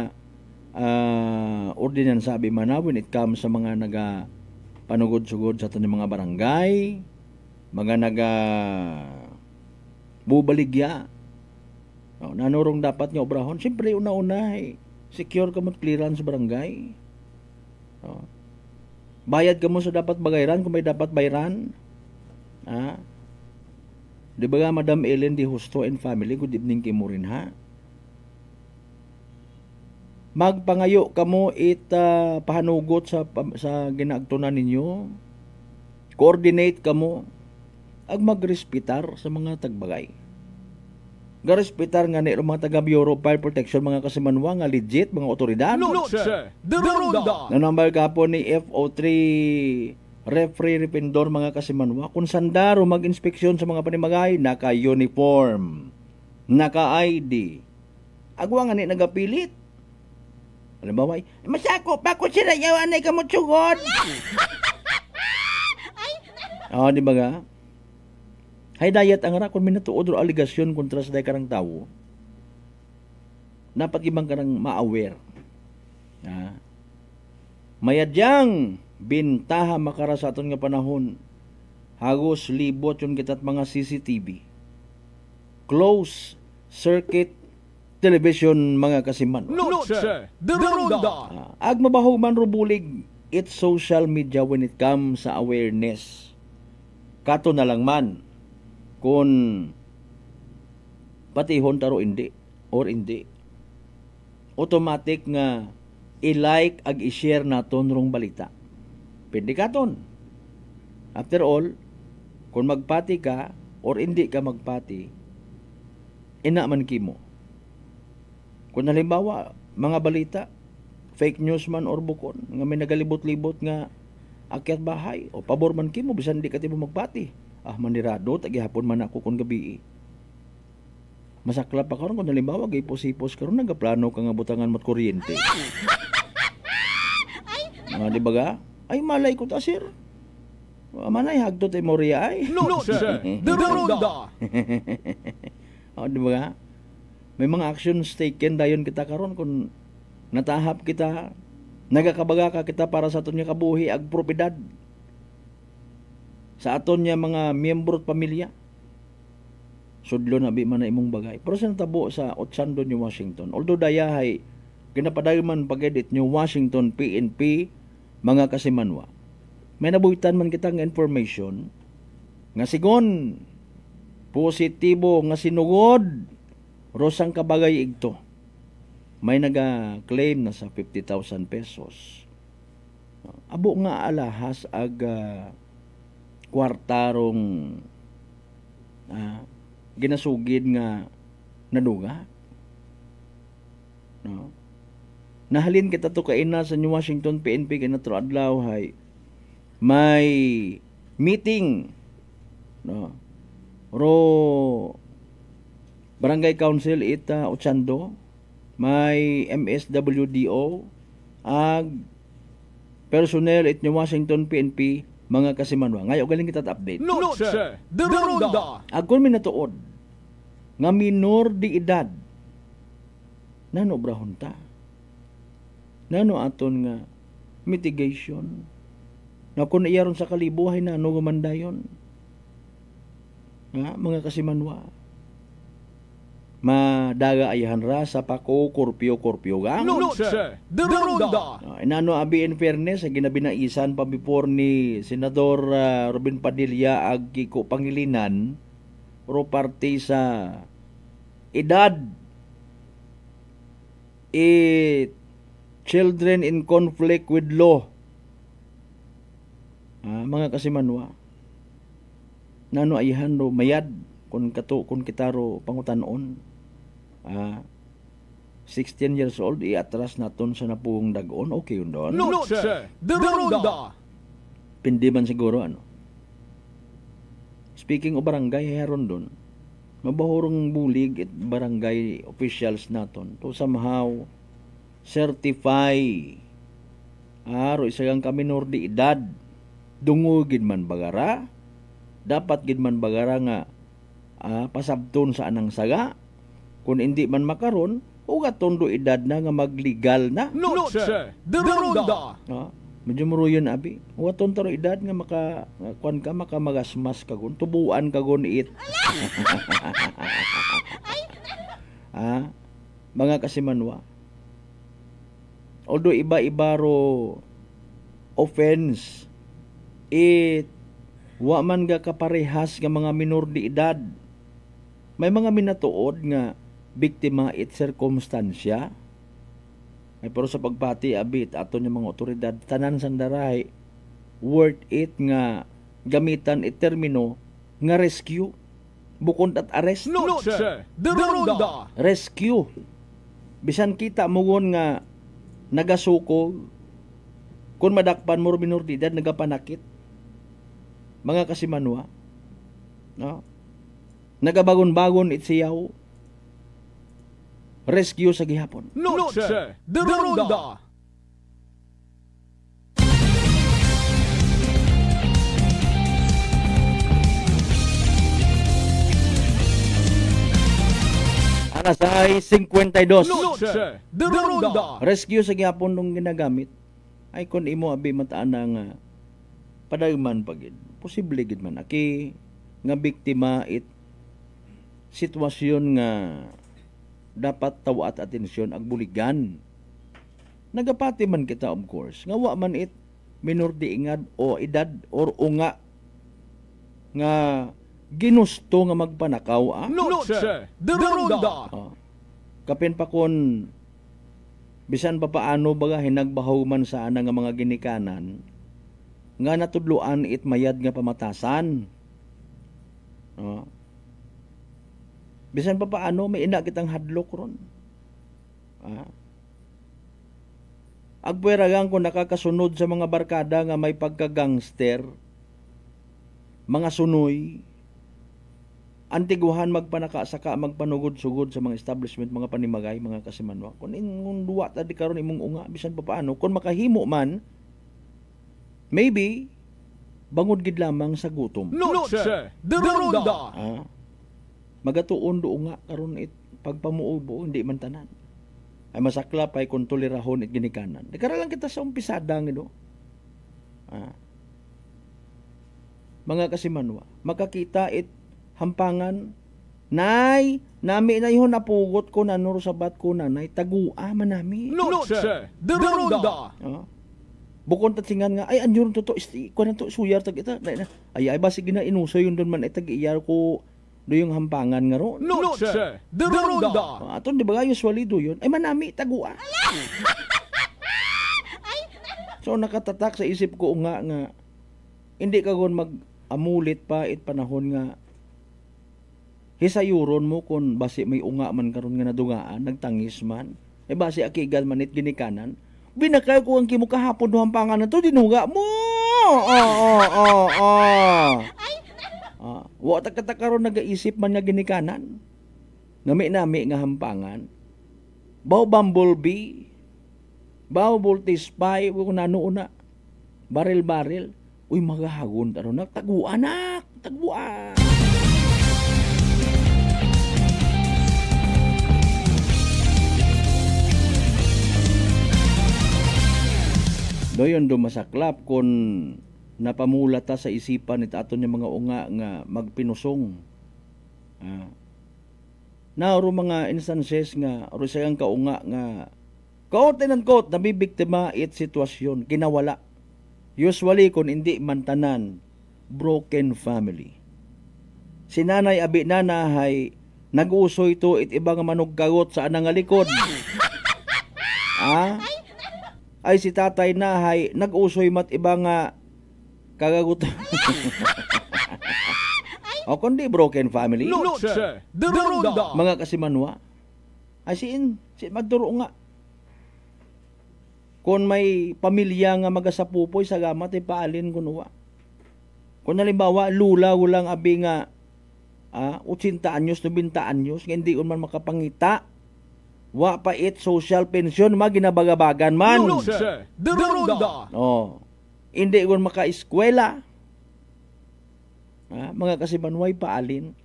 ordinansa sabi man na when it comes sa mga naga panugod-sugod sa aton yung mga barangay, mga naga bubaligya. Nanurong dapat nga obrahon. Siyempre una-una secure ka mo clearance sa barangay. Bayad ka mo sa dapat bagayran kung may dapat bayran. Di ba nga Madam Ellen Di Justo and family, good evening kay mo rin ha. Magpangayo ka mo pahanugot sa ginaagtunan ninyo. Coordinate ka mo ag magrespitar sa mga tagbagay. Garespitar nga ni mga taga Bureau of Fire Protection mga kasimanwa nga legit mga otoridad. Noche de Ronda. Nanambal ka po ni FO3 Referee Rependor mga kasimanwa kung sandaro mag-inspeksyon sa mga panimagay naka-uniform, naka-ID. Agwa nga ni nagapilit. Alam ba may masako pa ko sila yawan ay kamot sugod. Di ba ga? Hay dayat ang ra kung minatuod o aligasyon kontra sa day karang tawo. Dapat ibang karang ma-aware. Mayadyang bintaha makara sa aton nga panahon. Hagos libot yung kitat mga CCTV. closed circuit television mga kasiman. Noche de Ronda. Ag mabahog man rubulig it's social media when it comes sa awareness. Kato na lang man kung patihon taro hindi or hindi. Automatic nga i-like ag i-share naton rong balita. Pwede katon. After all, kung magpati ka or hindi ka magpati, ina man kimo. Kung halimbawa, mga balita, fake news man or bukon, nga may nagalibot-libot nga akyat bahay, o pabor man kimo, bisan di ka tibo magpati. Manirado, tagihapon man ako kung gabi. Masakla pa karon kung halimbawa, gay posipos karon nagaplano ka nga butangan mat kuryente. Di ba ga? Ay, malay ko ta, sir. Manay, hagdot ay Moria ay. Noche de Ronda. Di ba ga? May mga actions taken dayon kita karon kung natahap kita, nagakabaga ka kita para sa aton nga kabuhi ag propiedad. Sa aton nga mga miyembro at pamilya. Sudlo na bi man na imong bagay. Pero sa natabo sa Ochando, New Washington, although dayahay ginapadayon pag-edit New Washington PNP mga kasimanwa, may nabuhitan man kita nga information nga sigon positibo nga sinugod rosang kabagay igto. May naga-claim na sa 50,000 pesos. Abo nga alahas ag kwartarong ginasugid nga naduga. No? Nahalin kita to kaina sa New Washington PNP kay natro adlaw hay may meeting, no, ro Barangay Council ita Ochando, may MSWDO ag personnel it New Washington PNP mga kasimanwa. Ngayon galing kita update. Noche de Ronda. Agkon minatuod nga minor di edad nano brahon ta, nano aton nga mitigation na kung iyaron sa kalibuhay na ano gumandayon nga mga kasimanwa, madaga ayahan ra sa pako korpyo gang. Noche de Ronda. Inano abi in fairness sa ginabinaisan pa before ni Senador Robin Padilla ag Kiko Pangilinan pro parte sa edad children in conflict with law. Mga kasimanwa, nano ayahan ro mayad kung kitaro pangutanon. 16 years old, iatras naton sa napuong dagon, okay yun doon. Noche de Ronda. Pindi man siguro, ano. Speaking of barangay, heron doon, mabahurong bulig at barangay officials naton to somehow certify aro isagang kaminor di edad dungugid man bagara, dapat gid man bagara nga pasabton sa anang saga. Kung hindi man makaron, ugat tondo edad na nga magligal na. Noche de Ronda. Medyo muruyon abi. Ugat tondo edad nga kuan ka makamagasmas kagon, tubuan kagon it. Mga kasimanwa. Although iba-iba ro offense, wa man ga kaparehas nga mga minor di edad. May mga minatuod nga biktima it circumstansya. Pero sa pagpati abit ato ng mga otoridad tanan sandaray worth it nga gamitan it termino nga rescue bukod at arrest. Noche de Ronda. Rescue. Bisan kita mugon nga nagasuko kung madakpan mo minor di edad nagapanakit. Mga kasimanwa, no? Nagabagon-bagon it siyaw. Rescue sa gihapon. Noche de Ronda. Alas ay 52. Noche de Ronda. Rescue sa gihapon nung ginagamit ay kun imo abi mataan nga padayman pagid. Posible gid man aki nga biktima it sitwasyon nga dapat tawa at atensyon ag buligan. Nagapati man kita of course, nga wa man it minor di ingad o edad or unga nga ginusto nga magpanakaw. Noche de Ronda. Kapin pa kon bisan pa paano baga hinagbahaw man sana nga mga ginikanan nga natudluan it mayad nga pamatasan. Bisan pa paano may ina kitang hadlok ron. Agpweragang kung nakakasunod sa mga barkada nga may pagka-gangster, mga sunoy, antiguhan magpanaka-saka, magpanugod-sugod sa mga establishment, mga panimagay, mga kasimanwa. Kung ingon duwa tadi karon imong unga, bisan pa paano, kung makahimo man, maybe, bangod gid lamang sa gutom. Noche de Ronda. Magatuon do nga karon it pagpamuubo, hindi man tanan. Ay masaklap ay kung tulirahon at ginikanan. Nagkara lang kita sa umpisada nga mga kasimanwa, makakita it hampangan, nay, nami na yun napugot ko na nuro sabat ko na, nay, tagua man nami. Noche de Ronda. Bukon tatsingan nga, ay, anjur to, ko na to, suyar tag ita. Ay, basi gina inuso yun doon man, ay tag-iyar ko, do yung hampangan nga ro. Noche de Ronda. Aton, di ba usually do yun? Ay, manami, tagua. So, nakatatak sa isip ko nga, hindi ka gon mag-amulit pa it panahon nga, hisayuron mo kung basi may unga man karon nga nadungaan, nagtangis man. Basi akigan man it ginikanan. Binakay ko ang kimo kahapon do hampangan na to, dinuga mo. Wa ta karon nagaisip man nga ginikanan. Nami nga hampangan. Baw bumblebee. Baw voltage spy kung nano una. Baril. Uy magahagon taro nagtagu anak, tagua. Doyon masaklap kung napamulata sa isipan it aton yung mga unga nga magpinusong. Nauro mga instances nga oro sayang kaunga nga quote and unquote nabibiktima it sitwasyon kinawala. Usually kung hindi mantanan broken family. Si nanay abi nanahay nag-uso ito it ibang manugkagot sa anang likod. Ay si tatay nahay nag-usoy mat iba nga kagagut. O kundi broken family. Noche de Ronda. Mga kasimanwa. Ay si magturo nga. Kung may pamilya nga magasapupoy sa gamat ay paalin kunuwa. Kung halimbawa lula ulang abi nga 80 anyos, 90 anyos nga hindi man makapangita. Wa pa it social pension maginabagabagan man. Noche de Ronda. Hindi kon maka-eskwela. Mga kasimanway paalin.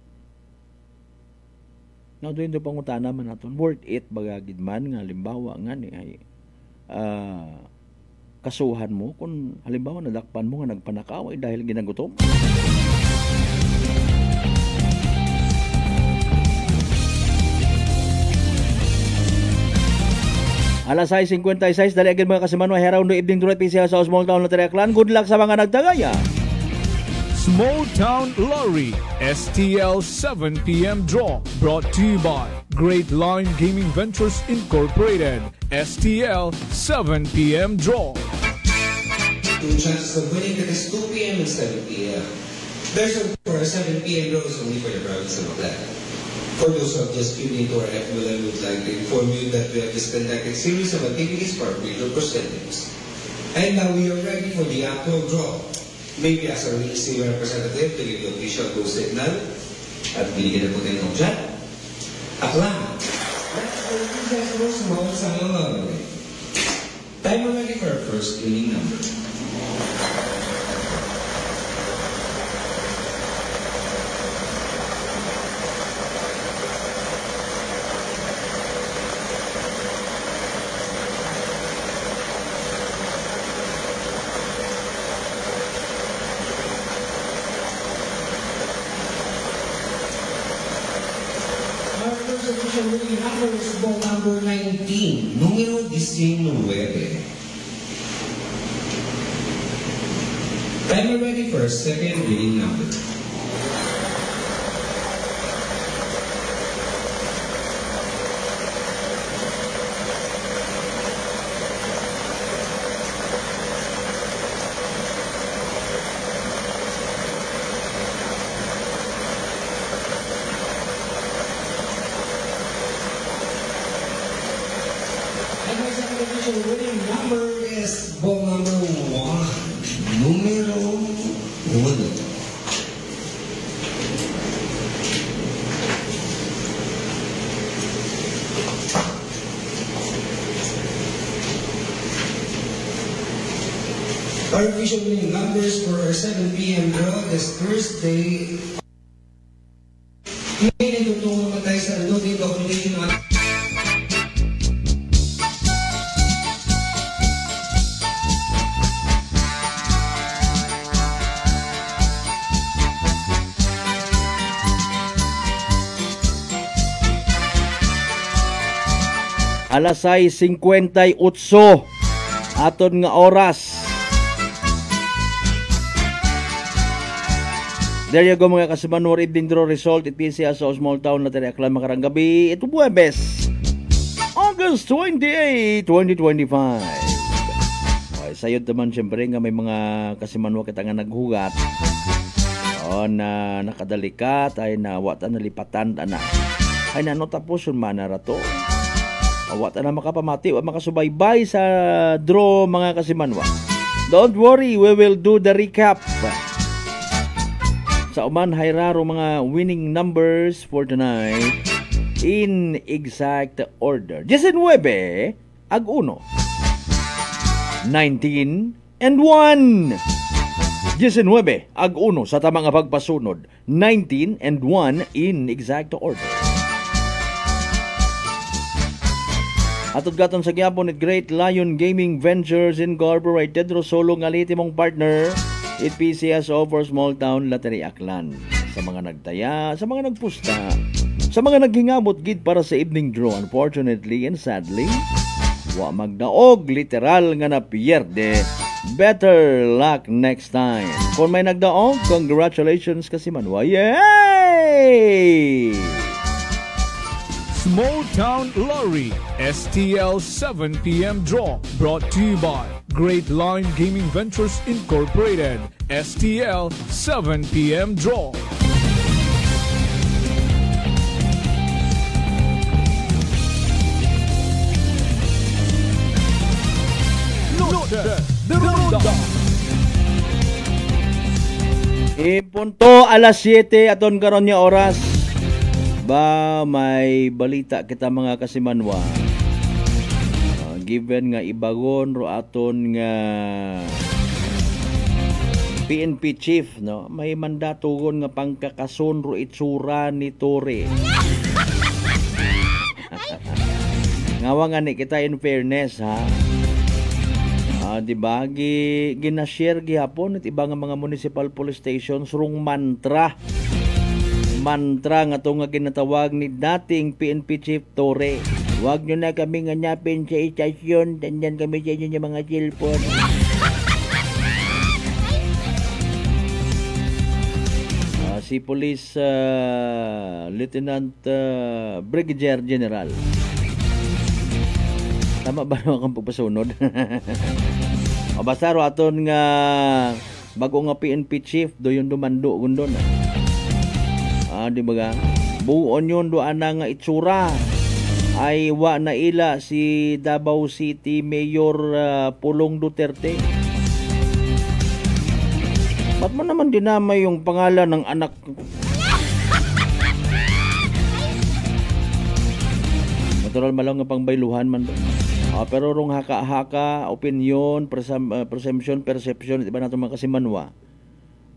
Doon do pangutana man naton worth it bagagid man nga halimbawa nga ni ay kasuhan mo kung halimbawa nadakpan mo nga nagpanakaw ay dahil ginagutom. Alas 6:56 dali agad mga kasimanwa heraw no evening durat PCL sa small town Lottery Clan. Good luck sa mga nagtagaya. Small Town Lottery STL 7 p.m. draw brought to you by Great Line Gaming Ventures Incorporated. STL 7 p.m. draw. Two chances of winning that is 2 p.m. and 7 p.m. There's a 7 p.m. draw is only for the province of Maclan. For those who have just tuned into our FML, I would like to inform you that we have just conducted a series of activities for our regional proceedings. And now we are ready for the actual draw. Maybe as our receiver representative to give the official go signal at binigyan na po tayo ng dyan. Aklang! Let's go to the first round sa mga time already for our first winning number. first official winning number is ball number 19, número 19. Timer ready for a second winning number. And my second official winning number is ball number 1, número 1. Our official winning numbers for our 7 p.m. draw this Thursday. Ngayon ay tutungo naman tayo sa loading documentation ng Alas 6:58 aton nga oras. There you go mga kasimanwar, evening draw result at PCA sa small town na Tariaklan makarang gabi. Ito Buwebes, August 28, 2025. Okay, sayod naman siyempre nga may mga kasimanwar kita nga naghugat. O na nakadalikat ay nawatan nalipatan na. Ay nano tapos yung manara to. Awat na makapamati o makasubaybay sa draw mga kasimanwa. Don't worry, we will do the recap. Sa uman hayraro mga winning numbers for tonight in exact order. 19 ag 1. 19 and 1. 19 ag 1 sa tamang pagpasunod. 19 and 1 in exact order. Atod gaton sa gyapon ni Great Lion Gaming Ventures Incorporated, Rosolo nga litimong partner it PCS over Small Town Lottery Aklan. Sa mga nagtaya, sa mga nagpusta, sa mga naghingabot gid para sa evening draw, unfortunately and sadly, wa magdaog literal nga napierde. Better luck next time. Kung may nagdaog, congratulations kasimanwa. Yay! Small Town Lottery STL 7 p.m. draw brought to you by Great Line Gaming Ventures Incorporated. STL 7 p.m. draw. The Ronda. Punto alas 7 aton karon nga oras. Ba may balita kita mga kasimanwa. Given nga ibagon ro aton nga PNP chief, no, may mandatugon nga pangkakason ro itsura ni Tore. Ngawangan ni kita in fairness ha. Di ba ginashare gihapon at ibang mga municipal police stations rung mantra nga to nga ginatawag ni dating PNP Chief Tore. Huwag nyo na kami nga nyapin sa istasyon, tandyan kami sa inyo yung mga cellphone. Si Police Lieutenant Brigadier General. Tama ba naman kang pagpasunod? O basta ro aton nga bago nga PNP Chief do yung dumando gundon. Di ba ga? Buon yun doon nga itsura ay wa na ila si Davao City Mayor Pulong Duterte. Ba't man naman dinamay yung pangalan ng anak? Natural malang nga pangbailuhan man doon. Pero rong haka-haka, opinion, perception, iba natin mga kasimanwa.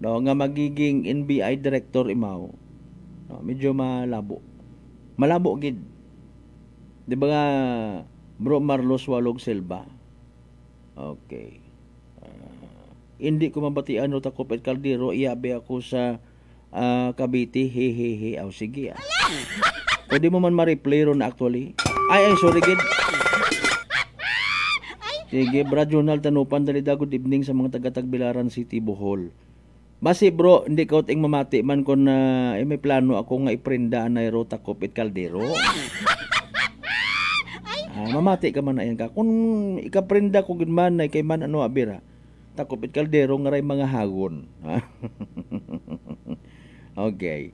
Nga magiging NBI Director imaw. Medyo malabo. Malabo gid. Di ba nga Bro Marlos Walog Silva? Okay. Hindi ko mabatian o takop at kaldero. Iyabe ako sa Cavite. Hehehe. Sige. Pwede mo man ma-replay ron actually. Ay, sorry gid. Sige, Brad Jonal Tanupan, dalida good evening sa mga taga-Tagbilaran City, Bohol. Basi bro, hindi ka uting mamati man kung may plano ako nga iprenda na iro takop it kaldero. Mamati ka man na yan ka. Kung ikaprenda ko gud man na kay man ano abira, takop it kaldero nga ray mga hagon. Okay.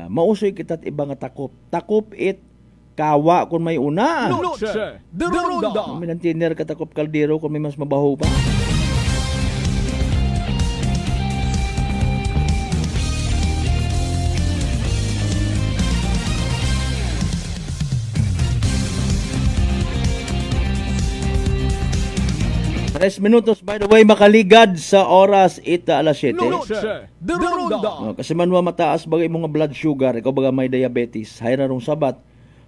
Mausoy kita't iba nga takop. Takop it kawa kung may una. Noche de Ronda. May nantiner ka takop kaldero kung may mas mabaho pa. Tres minutos, by the way, makaligad sa oras ita alas 7. Noche de Ronda. Kasi man mataas bagay mga blood sugar, ikaw baga may diabetes, hayra rong sabat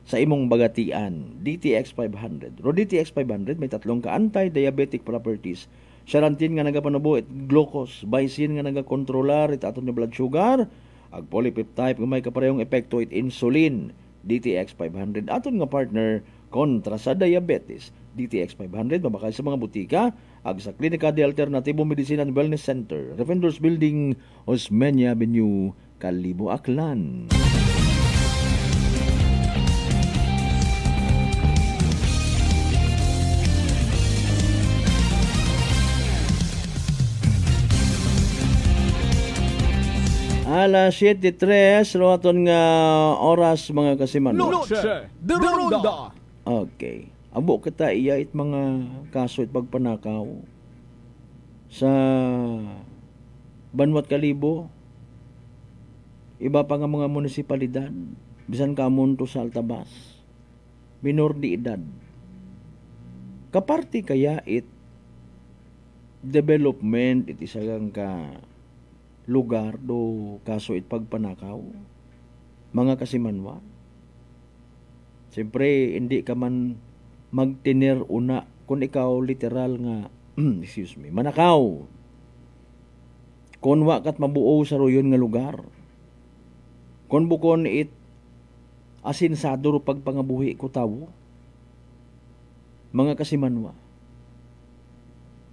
sa imong bagatian. DTX 500. Ro DTX 500 may tatlong ka anti-diabetic properties. Xarantin nga nagapanubo it glucose, baisin nga nagakontrolar it aton ni blood sugar, ag polypeptide nga may kaparehong epekto it insulin. DTX 500 aton nga partner kontra sa diabetes. DTX 500 mabakay sa mga butika ag sa Klinika de Alternativo Medicine and Wellness Center, Defenders Building, Osmeña Avenue, Kalibo, Aklan. Alas 7:03 aton nga oras mga kasiman. Noche de Ronda. Okay. Abo kita iya it mga kaso it pagpanakaw sa Banwat Kalibo. Iba pa nga mga munisipalidad, bisan kamunto sa Altabas. Minor di edad. Kaparti kaya it development it isagang ka lugar do kaso it pagpanakaw. Mga kasimanwa. Siyempre, hindi ka man magtiner una kung ikaw literal nga manakaw. Kung wakat mabuo sa royon nga lugar. Kung bukon it asinsado ro pagpangabuhi ko tawo. Mga kasimanwa.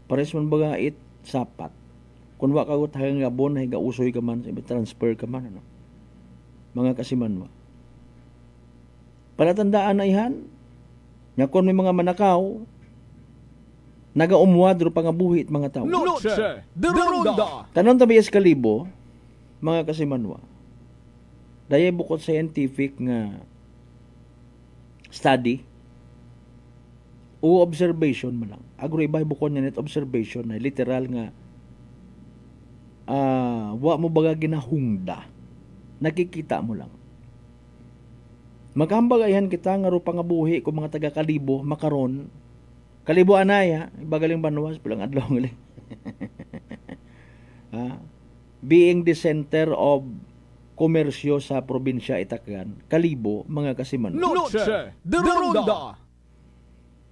Pares man baga it sapat. Kung wakagot hanggang gabon hanggang usoy ka man, transfer ka man. Ano? Mga kasimanwa. Palatandaan na ihan, nga kung may mga manakaw, nagaumwad ro pangabuhi at mga tao. Noche de Ronda. Tanon tabi sa Kalibo, mga kasimanwa, dayay bukod scientific nga study, o observation man lang. Agro ibay bukod nga net observation na literal nga wa mo baga ginahungda. Nakikita mo lang. Magambagayan kita nga ro pangabuhi ko mga taga Kalibo makaron. Kalibo anaya, ibagaling Banwas bilang adlaw ngali. Being the center of komersyo sa probinsya Itakgan, Kalibo mga kasiman. Noche de Ronda.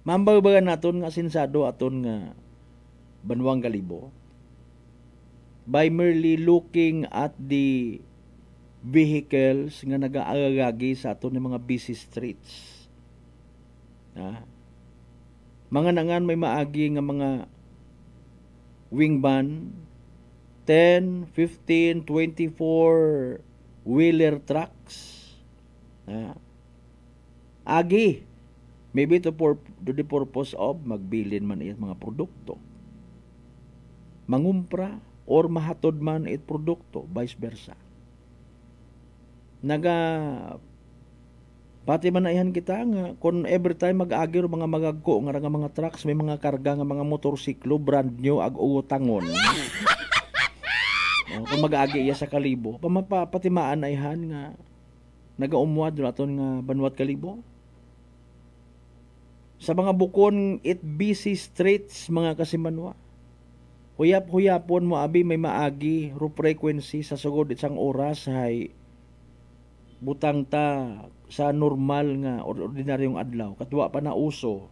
Mambabagan naton nga sinsado aton nga Banwang Kalibo. By merely looking at the vehicles nga nagaagagi sa aton ng mga busy streets. Mga nangan may maagi nga mga wing van, 10, 15, 24 wheeler trucks. Agi. Maybe to the purpose of magbilin man it mga produkto. Mangumpra or mahatod man it produkto, vice versa. Pati man na ihan kita nga kung every time mag-agir mga magagko nga mga trucks may mga karga nga mga motorsiklo brand new ag utangon. Kung mag-agi iya sa Kalibo, patimaan na ihan nga nagaumwad aton nga Banwat Kalibo. Sa mga bukon it busy streets mga kasimanwa. Huyap-huyapon mo abi may maagi ro frequency sa sugod isang oras hay butang ta sa normal nga ordinaryong adlaw katwa pa na uso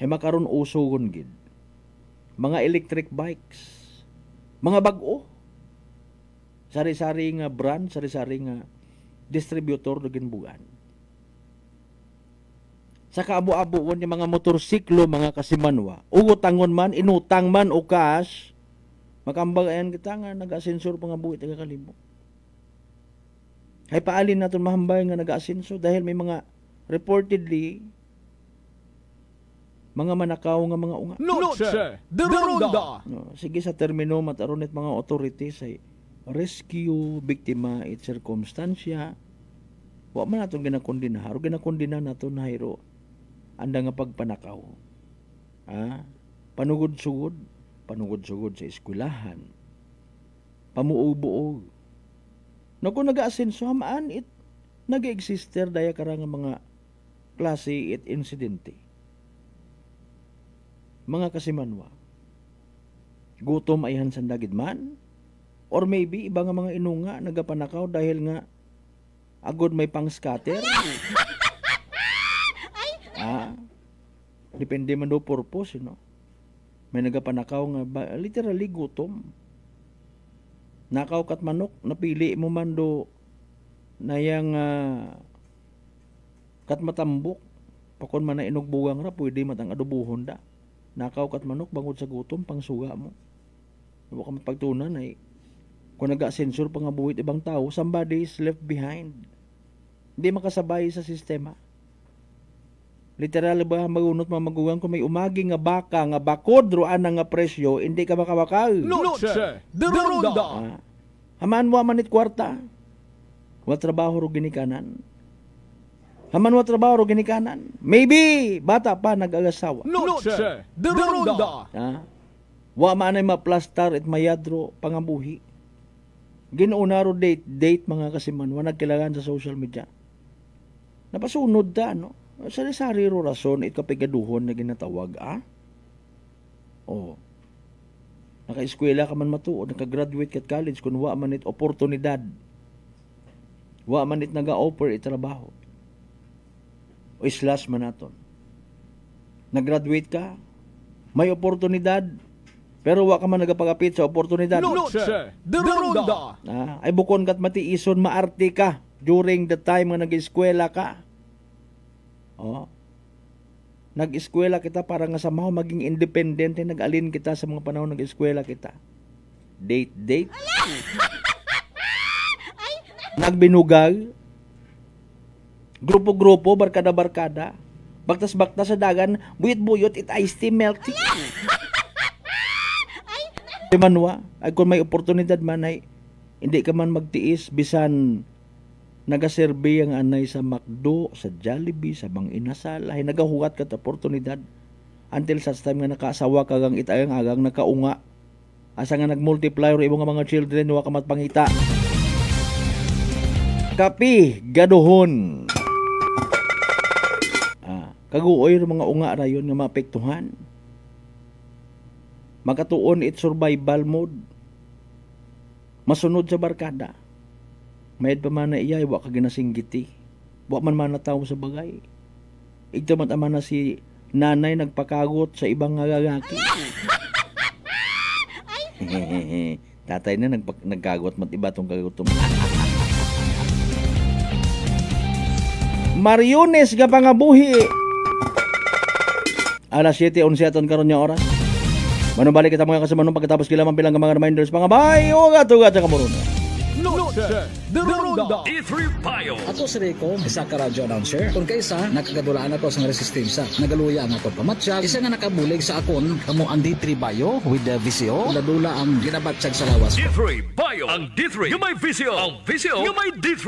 hay makaron uso gid mga electric bikes mga bag-o sari-sari nga brand sari-sari nga distributor do ginbugan. Sa kaabo-aboon yung mga motorsiklo, mga kasimanwa, ugutangon man, inutang man o cash, makambagayan kita nga nag-asensor pa nga buhit nga kalimo. Ay paalin natin mahambay nga nag-asensor dahil may mga reportedly mga manakaw nga mga unga. Noche de Ronda. No, sige sa termino mataronit mga authorities ay rescue, biktima, at circumstansya. Wa man natin ginakondina. Haro ginakondina natin na hiro. Anda nga pagpanakaw. Panugod-sugod. Panugod-sugod sa eskwelahan. Pamuog-buog. No, kung nag-aasenso, hamaan it nag-exister daya karang mga klase at insidente. Mga kasimanwa. Gutom ay hansan dagid man. Or maybe, iba nga mga inunga nagapanakaw dahil nga agod may pang-scatter. Depende man do purpose, you know. May nagapanakaw nga, literally gutom. Nakaw kat manok, napili mo man do na yang kat matambok. Pakon man na inugbugang ra, pwede matang adobuhon da. Nakaw kat manok, bangod sa gutom, pang suga mo. Diba ka mapagtunan ay kung nag-sensor pa nga buhit ibang tao, somebody is left behind. Hindi makasabay sa sistema. Literal ba magunot magugang kung may umagi nga baka nga bakod roan nga presyo, hindi ka makawakal. Noche de Ronda. Haman wa manit kwarta. Wa trabaho ro ginikanan. Haman wa trabaho ro ginikanan. Maybe bata pa nag-agasawa. Noche de Ronda. Wa man ay maplastar at mayadro pangabuhi. Ginuuna ro date mga kasimanwa nagkilangan sa social media. Napasunod ta, no? Sari-sari ro rason it kapigaduhon na ginatawag, Naka-eskwela ka man matuod, naka-graduate kat college, kung wa man it oportunidad. Wa man it naga-offer it trabaho. O islas man naton. Nag-graduate ka, may oportunidad, pero wa ka man nagapagapit sa oportunidad. Noche de Ronda. Ay bukon kat matiison, maarte ka during the time nga nag-eskwela ka. Nag-eskwela kita para nga samaho maging independente, nag-alin kita sa mga panahon nag-eskwela kita. Date. Nagbinugal. Grupo-grupo, barkada-barkada. Baktas-baktas sa dagan, buyot-buyot, it iced tea, milk tea. Manwa, ay kung may oportunidad man ay hindi ka man magtiis bisan nagaserbe ang anay sa McDo, sa Jollibee, sa Bang Inasal, ay nagahugat ka ta oportunidad until such time nga nakaasawa ka gang itagang-agang nakaunga asa nga nagmultiply ro imong mga children wa ka matpangita. Kapi gaduhon. Kaguoy ro mga unga rayon nga maapektuhan. Makatuon it survival mode. Masunod sa barkada. Mayad pa man na iyay, wa ka ginasinggiti. Wa man nataw sa bagay. Igto man na si nanay nagpakagot sa ibang lalaki. Tatay na nagkagot mat iba tong kagutom. Mariones ga pangabuhi. Alas 7:11 aton karon nga oras. Manubalik kita mga kasama nung pagkatapos kilamang bilang mga reminders mga bay o gatugat sa kamuruna. Noche de Ronda. D3 Bio. Ato si Rico, isa ka radio announcer. Kung kaysa, nakagadulaan ako sa resistensya. Nagaluya ang akong pamatsyag. Isa nga nakabulig sa akon, kamo ang D3 Bio with the VCO. Nadula ang ginabatsyag sa lawas. D3 Bio. Ang D3 yung may VCO. Ang VCO yung may D3.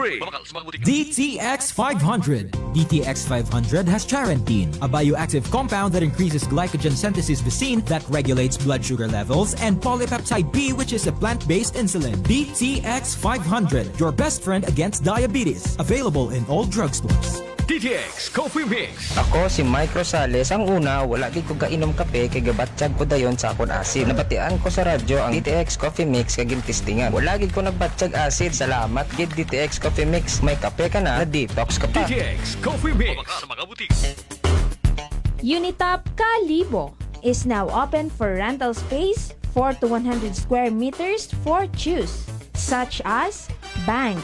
DTX 500. DTX 500 has charantine, a bioactive compound that increases glycogen synthesis Vicine that regulates blood sugar levels, and polypeptide B, which is a plant-based insulin. DTX 500, your best friend against diabetes. Available in all drugstores. DTX Coffee Mix. Ako si Mike Rosales. Ang una, wala gid ko kainom kape kay gabatsyag ko dayon sa akon asid. Nabatian ko sa radyo ang DTX Coffee Mix kay gintistingan. Wala gid ko nagbatsyag asid. Salamat gid DTX Coffee Mix. May kape ka na detox ka pa. DTX Coffee Mix. Sa mga butik. Unitop Kalibo is now open for rental space 4 to 100 square meters for choose, such as bank,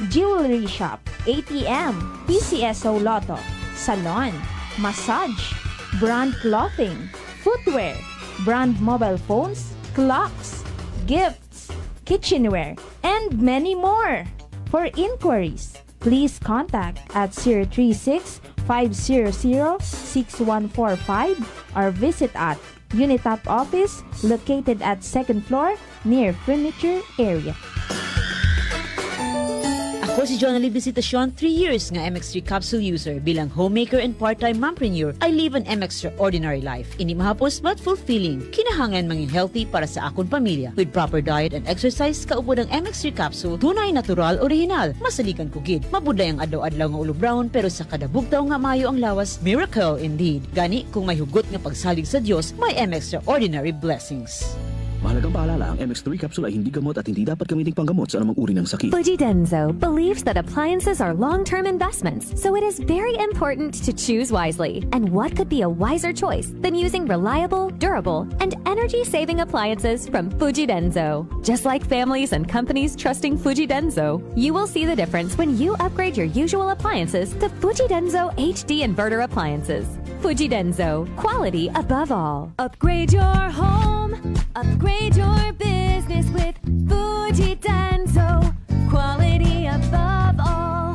jewelry shop, ATM, PCSO Lotto, salon, massage, brand clothing, footwear, brand mobile phones, clocks, gifts, kitchenware, and many more. For inquiries, please contact at 036-500-6145 or visit at Unitop office located at 2nd floor near furniture area. Ako si Jonali Visitasyon, 3 years nga MX3 capsule user. Bilang homemaker and part-time mompreneur, I live an extraordinary life. Ini mahapos but fulfilling. Kinahangan mangin healthy para sa akong pamilya. With proper diet and exercise, kaupod ang MX3 capsule, tunay, natural, original. Masaligan kugid. Mabudlay ang adlaw-adlaw nga ulo brown, pero sa kada bugtaw nga mayo ang lawas, miracle indeed. Gani, kung may hugot nga pagsalig sa Dios, may extraordinary blessings. Mahalagang paalala, ang MX3 capsule ay hindi gamot at hindi dapat gamiting panggamot sa anumang uri ng sakit. Fuji Denso believes that appliances are long-term investments, so it is very important to choose wisely. And what could be a wiser choice than using reliable, durable, and energy-saving appliances from Fuji Denso? Just like families and companies trusting Fuji Denso, you will see the difference when you upgrade your usual appliances to Fuji Denso HD inverter appliances. Fuji Denso, quality above all. Upgrade your home, upgrade your business with Fuji Denso, quality above all.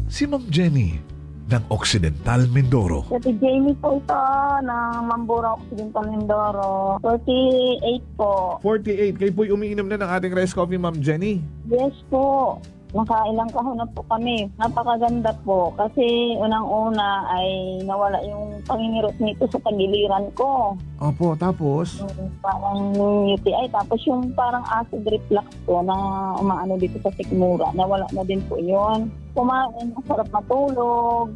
Si Ma'am Jenny ng Occidental Mindoro. Si Jamie po ito ng Mambura Occidental Mindoro. 48 po. 48. Kayo po'y umiinom na ng ating rice coffee, Ma'am Jenny? Yes po. Nakailang kahon na po kami. Napakaganda po kasi unang-una ay nawala yung pangingirot nito sa tagiliran ko. Opo, tapos? Parang UTI. Tapos yung parang acid reflux ko na umaano dito sa sikmura. Nawala na din po yun. Kumain, masarap matulog.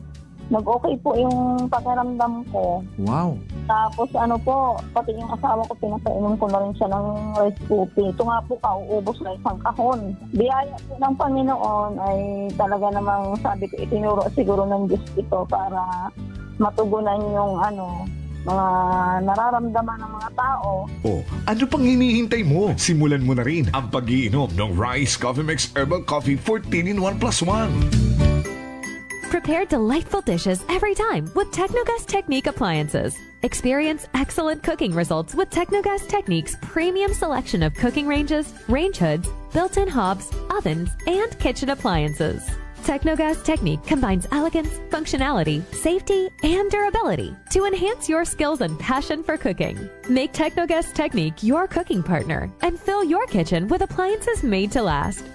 Nag-okay po yung pakiramdam ko. Wow. Tapos ano po, pati yung asawa ko, pinapainom ko na rin siya ng rice coffee. Ito nga po, kauubos na isang kahon. Biyaya po ng Panginoon ay talaga namang sabi ko, itinuro siguro ng Diyos ito para matugunan yung mga nararamdaman ng mga tao. Oh, ano pang hinihintay mo? Simulan mo na rin ang pag-iinom ng Rice Coffee Mix Herbal Coffee 14 in 1 plus 1. Prepare delightful dishes every time with Technogas Technique appliances. Experience excellent cooking results with Technogas Technique's premium selection of cooking ranges, range hoods, built-in hobs, ovens, and kitchen appliances. Technogas Technique combines elegance, functionality, safety, and durability to enhance your skills and passion for cooking. Make Technogas Technique your cooking partner and fill your kitchen with appliances made to last.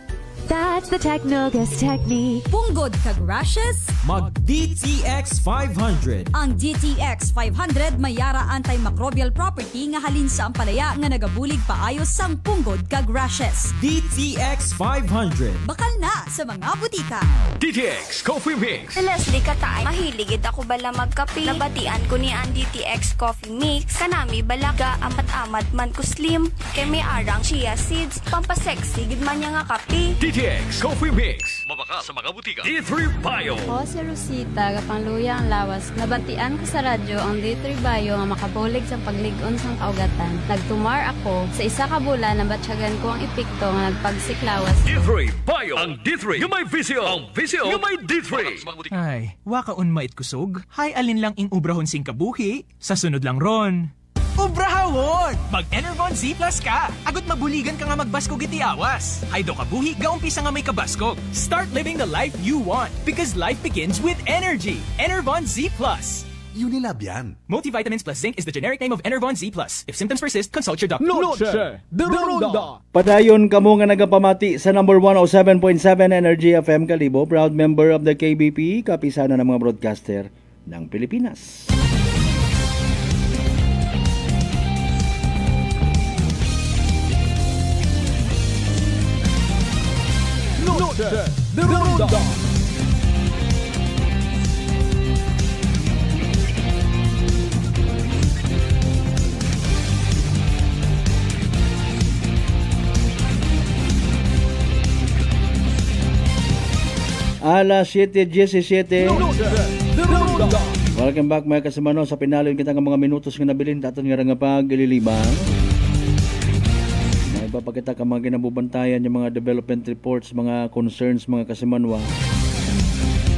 That's the Technogas Technique. Punggod kag rashes? Mag DTX 500. Ang DTX 500 mayara antimicrobial property nga halin sa ampalaya nga nagabulig paayos sang punggod kag rashes. DTX 500. Bakal na sa mga butika. DTX Coffee Mix. Leslie Katay, mahiligid ako bala magkape. Nabatian ko ni ang DTX Coffee Mix. Kanami balaga amat-amat man ko slim. Kay may arang chia seeds. Pampasexy gid man niya nga kape. DTX Coffee Mix. Mabaka sa mga butika. D3 Bio. Ako si Rosita, kapangluya ang lawas. Nabatian ko sa radyo ang D3 Bio nga makabulig sa pagligon sang kaugatan. Nagtumar ako. Sa isa ka bulan, nabatsyagan ko ang epekto nga nagpagsiklawas. D3 Bio. Ang D3 yung may visio. Ang visio yung may D3. Ay, waka unmait kusog. Hay alin lang ing ubrahon sing kabuhi. Sa sunod lang ron. Ubrahawon! Mag-Enervon Z Plus ka! Agad mabuligan ka nga magbaskog iti awas. Haydo kabuhi, gaumpisa nga may kabaskog. Start living the life you want because life begins with energy. Enervon Z Plus. Unilab yan. Multivitamins plus zinc is the generic name of Enervon Z Plus. If symptoms persist, consult your doctor. Noche de Ronda. Padayon kamo nga nagapamati sa number 107.7 Energy FM Kalibo, proud member of the KBP, kapisana ng mga broadcaster ng Pilipinas. Noche de Ronda. Alas 7:17. Welcome back mga kasamano sa pinalon kita ng mga minutos nga nabilin daton nga nga pag ililibang. May ipapakita ka mga ginabubantayan yung mga development reports, mga concerns, mga kasimanwa.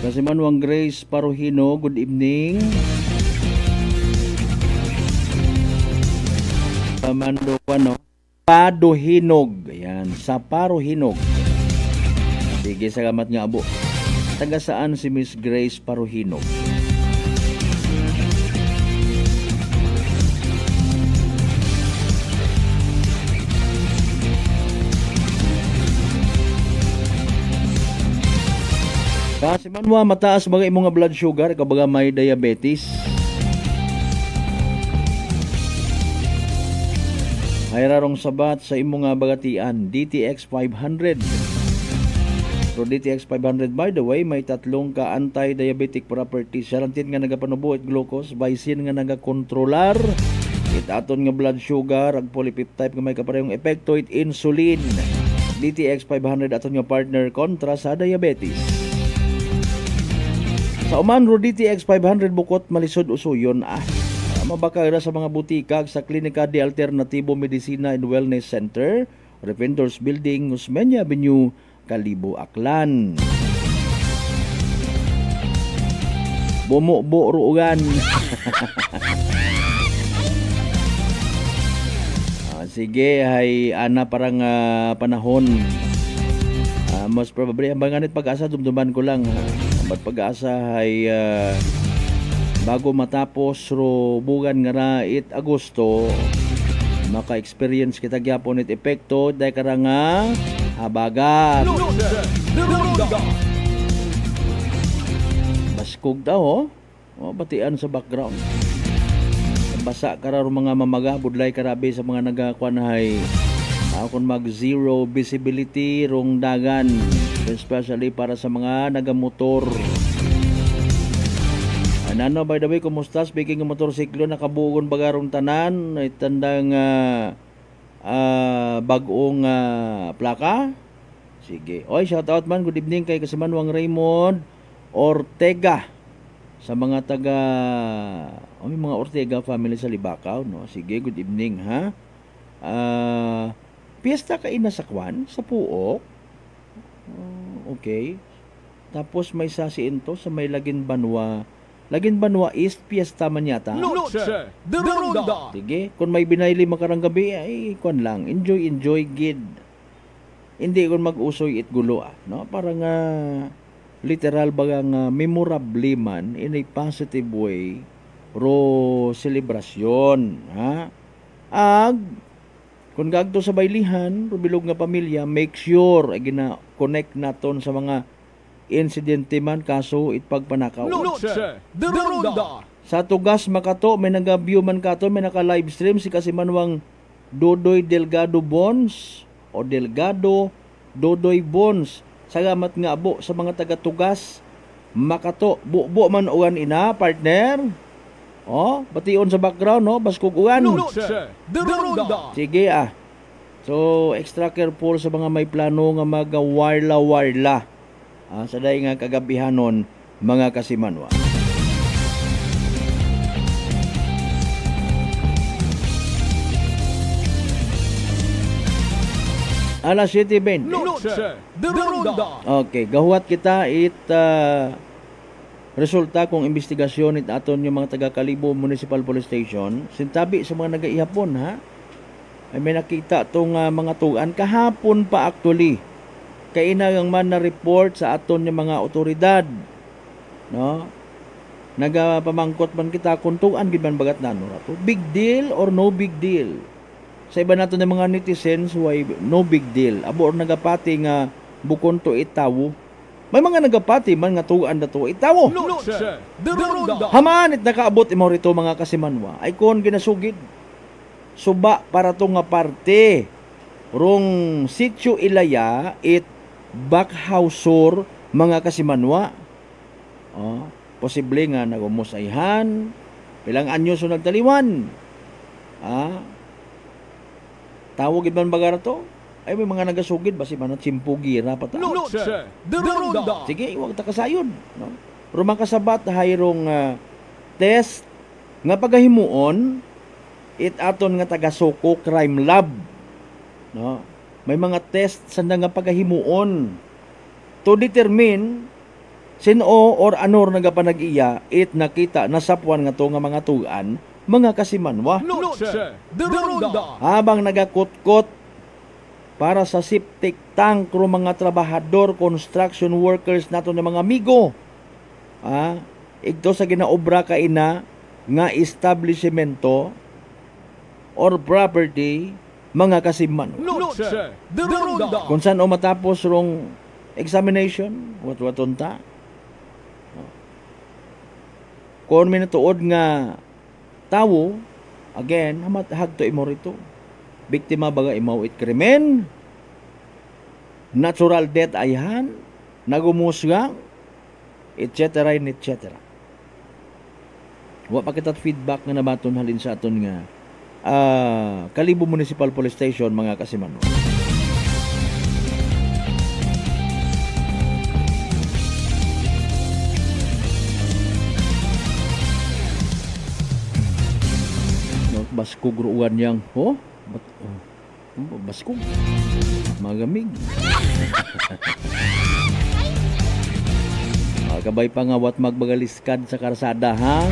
Kasimanwang Grace Paruhino, good evening. Pamando ano? Paduhinog. Ayan, sa Paruhinog. Sige, salamat nga abo. Taga saan si Miss Grace Paruhinog? Kasi manwa mataas mga imong blood sugar kabaga may diabetes. Hayrarong sabat sa imong bagatian DTX 500. So DTX 500 by the way may tatlong ka anti-diabetic properties. Sarantin nga nagapanubuhit glucose, visin nga nagakontrolar itaton nga blood sugar, ag polypeptide nga may kaparehong epekto it insulin. DTX 500 aton nga partner kontra sa diabetes. Sa Oman, DTX 500 bukot malisod usuyon mabakay ra sa mga butikag sa Klinika de Alternativo Medicina and Wellness Center, Revendors Building, Usmeña Avenue, Kalibo, Aklan. Bomo ruugan. Sige, hay ana parang panahon. Most probably ang banganit pag-asa dumduman ko lang Ba't pag-asa ay bago matapos bugan nga na Agosto maka-experience kita gyapon it epekto dahil ka nga habagat baskog daw batian sa background basa ka rin mga mamaga budlay karabi sa mga nagakwanhay kung mag zero visibility rong dagan especially para sa mga nagamotor. Ano, by the way, kumusta? Speaking ng motorsiklo, nakabugon bagarong tanan, itandang bagong plaka. Sige. Oy, shout out man. Good evening kay Kasimanwang Raymond Ortega sa mga taga may mga Ortega family sa Libakaw, no? Sige, good evening, ha? Piyesta ka inasakwan sa Puok. Okay. Tapos may sasiinto sa may Lagin Banwa. Lagin Banwa East, piyesta man yata. Sige. Kung may binayli makarang gabi, ay kwan lang. Enjoy, gid. Hindi kung mag-usoy it gulo, no? Parang literal bagang memorable man in a positive way ro selebrasyon, ha? Kung gagto sa baylihan, rubilog nga pamilya, make sure ay gina-connect naton sa mga insidente man kaso itpagpanakaw. Sa tugas makato, may nag-view man kato, may naka-livestream si Kasimanwang Dodoy Delgado Bones o Delgado Dodoy Bones. Salamat nga abo sa mga taga-tugas makato. Buo man uwan ina, partner. Bation sa background, no? Baskog uwan. Sige, So, extra careful sa mga may plano nga mag-warla-warla. Sa dahi nga kagabihanon, mga Kasimanwa. Alas 7:20. Okay, gahuat kita resulta kung investigasyon it aton yung mga taga Kalibo Municipal Police Station sintabi sa mga nagaihapon, ha? Ay may nakita tong mga tugan kahapon pa actually kay inagang man na report sa aton yung mga otoridad, no? Nagapamangkot man kita kung tugan gid man bagat nano rato, big deal or no big deal. Sa iba nato ng mga netizens, why no big deal. Abo or nagapati nga bukon to itawo. May mga nagapati man nga tugan dato itawo. Haman it nakaabot imo rito mga Kasimanwa. Ay kon ginasugid. Suba para to nga parte rong Sitio Ilaya it Backhausor mga Kasimanwa. Posible nga nagumusayhan. Pilang anyo so nagtaliwan. Tawag iban baga to? Ay may mga nagasugid basi man simpugira pa ta. Sige, huwag ta kasayod, no? Rumang kasabat hayrong test nga pagahimuon it aton nga taga Soko Crime Lab, no? may mga test sa nga pagahimuon to determine sino or anor nagapanag-iya it nakita nasapwan nga to nga mga tugan mga kasimanwa. Noche de Ronda. Habang nagakutkot para sa septic tank ro mga trabahador, construction workers nato ng mga amigo. Ito sa ginaobra kaina nga establishmento or property mga kasiman. Noche de Ronda. Kung saan o matapos rong examination, wat-watunta. Kung minatuod nga tawo, again, hagto imo rito. Biktima baga imaw it krimen, natural death ayhan, nagumusgang, etc. etc. Wa pa kita feedback nga nabaton halin sa aton nga Kalibo Municipal Police Station mga kasiman. Baskog ruuan yang baskog magamig. Kabay pa nga wat magbagaliskad sa karsada ha.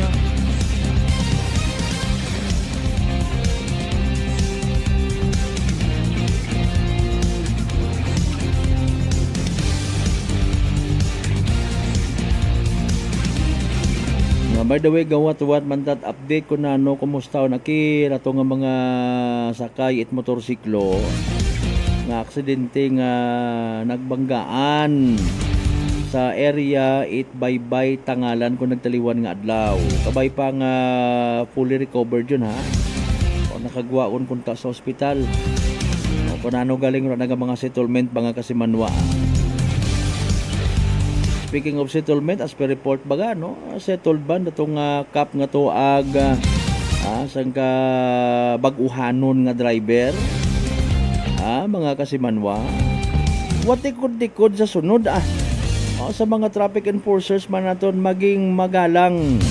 By the way, gawat-wat mantat update ko na kumusta o nakira to nga mga sakay at motorsiklo nga aksidente nga nagbanggaan sa area 8 Tangalan kung nagtaliwan nga adlaw. Kabay pa nga fully recovered yun ha. O nakagwaon kunta sa ospital. O kung ano galing ro nga mga settlement mga kasimanwa. Speaking of settlement, as per report baga, no? Settled ba na itong kap nga to sang ka baguhanon nga driver? Mga kasimanwa. What tikod-tikod sa sunod, sa mga traffic enforcers man naton maging magalang.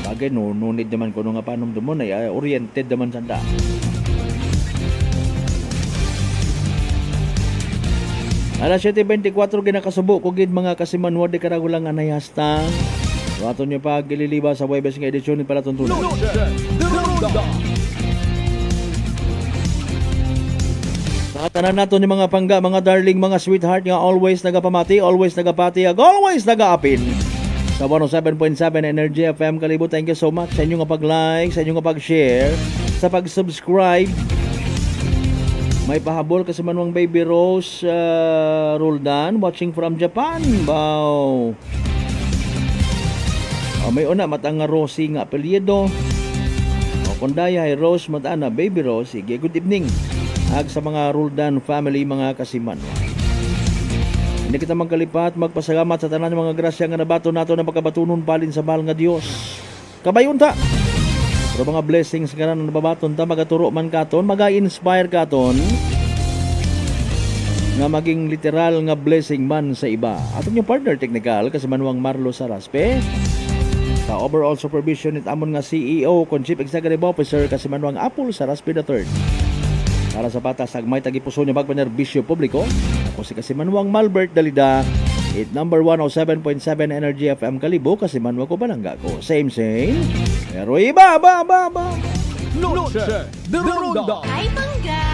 Bagay, no, nunid naman ko nga panom dumon ay oriented naman sanda. Alas 7:24 ginakasubo kugid mga kasimanwa di karagulang anayasta. Raton niyo pa gililiba sa Webes nga edisyon ni Palaton Tunay. Sa tanan nato ni mga pangga, mga darling, mga sweetheart nga always nagapamati, always nagapatiyag, always nagaapin. Sa 107.7 Energy FM Kalibo, thank you so much sa inyo nga pag-like, sa inyo nga pag-share, sa pag-subscribe. May pahabol kasi manwang Baby Rose Roldan watching from Japan. Wow. May una matang nga Rosie nga apelyido. Kundaya ay Rose matana Baby Rose. Sige, good evening. Ag sa mga Roldan family mga kasiman. Hindi kita magkalipat, magpasalamat sa tanan ng mga grasya nga nabato nato na pagkabatunon palin sa mahal nga Dios. Kabayon ta. Pero mga blessings nga na nababaton ta, magaturo man katon, maga-inspire katon nga maging literal nga blessing man sa iba. Aton yung partner technical kasi manwang Marlo Saraspe. Sa overall supervision it amon nga CEO kon Chief Executive Officer kasi manwang Apple Saraspe III. Para sa patas agmay tagipuso niya magpanerbisyo publiko. Ako si kasi manwang Malbert Dalida. It number 107.7 Energy FM Kalibo kasi manwa ko balangga ko. Same. Pero iba. Noche de Ronda. Ay, bangga!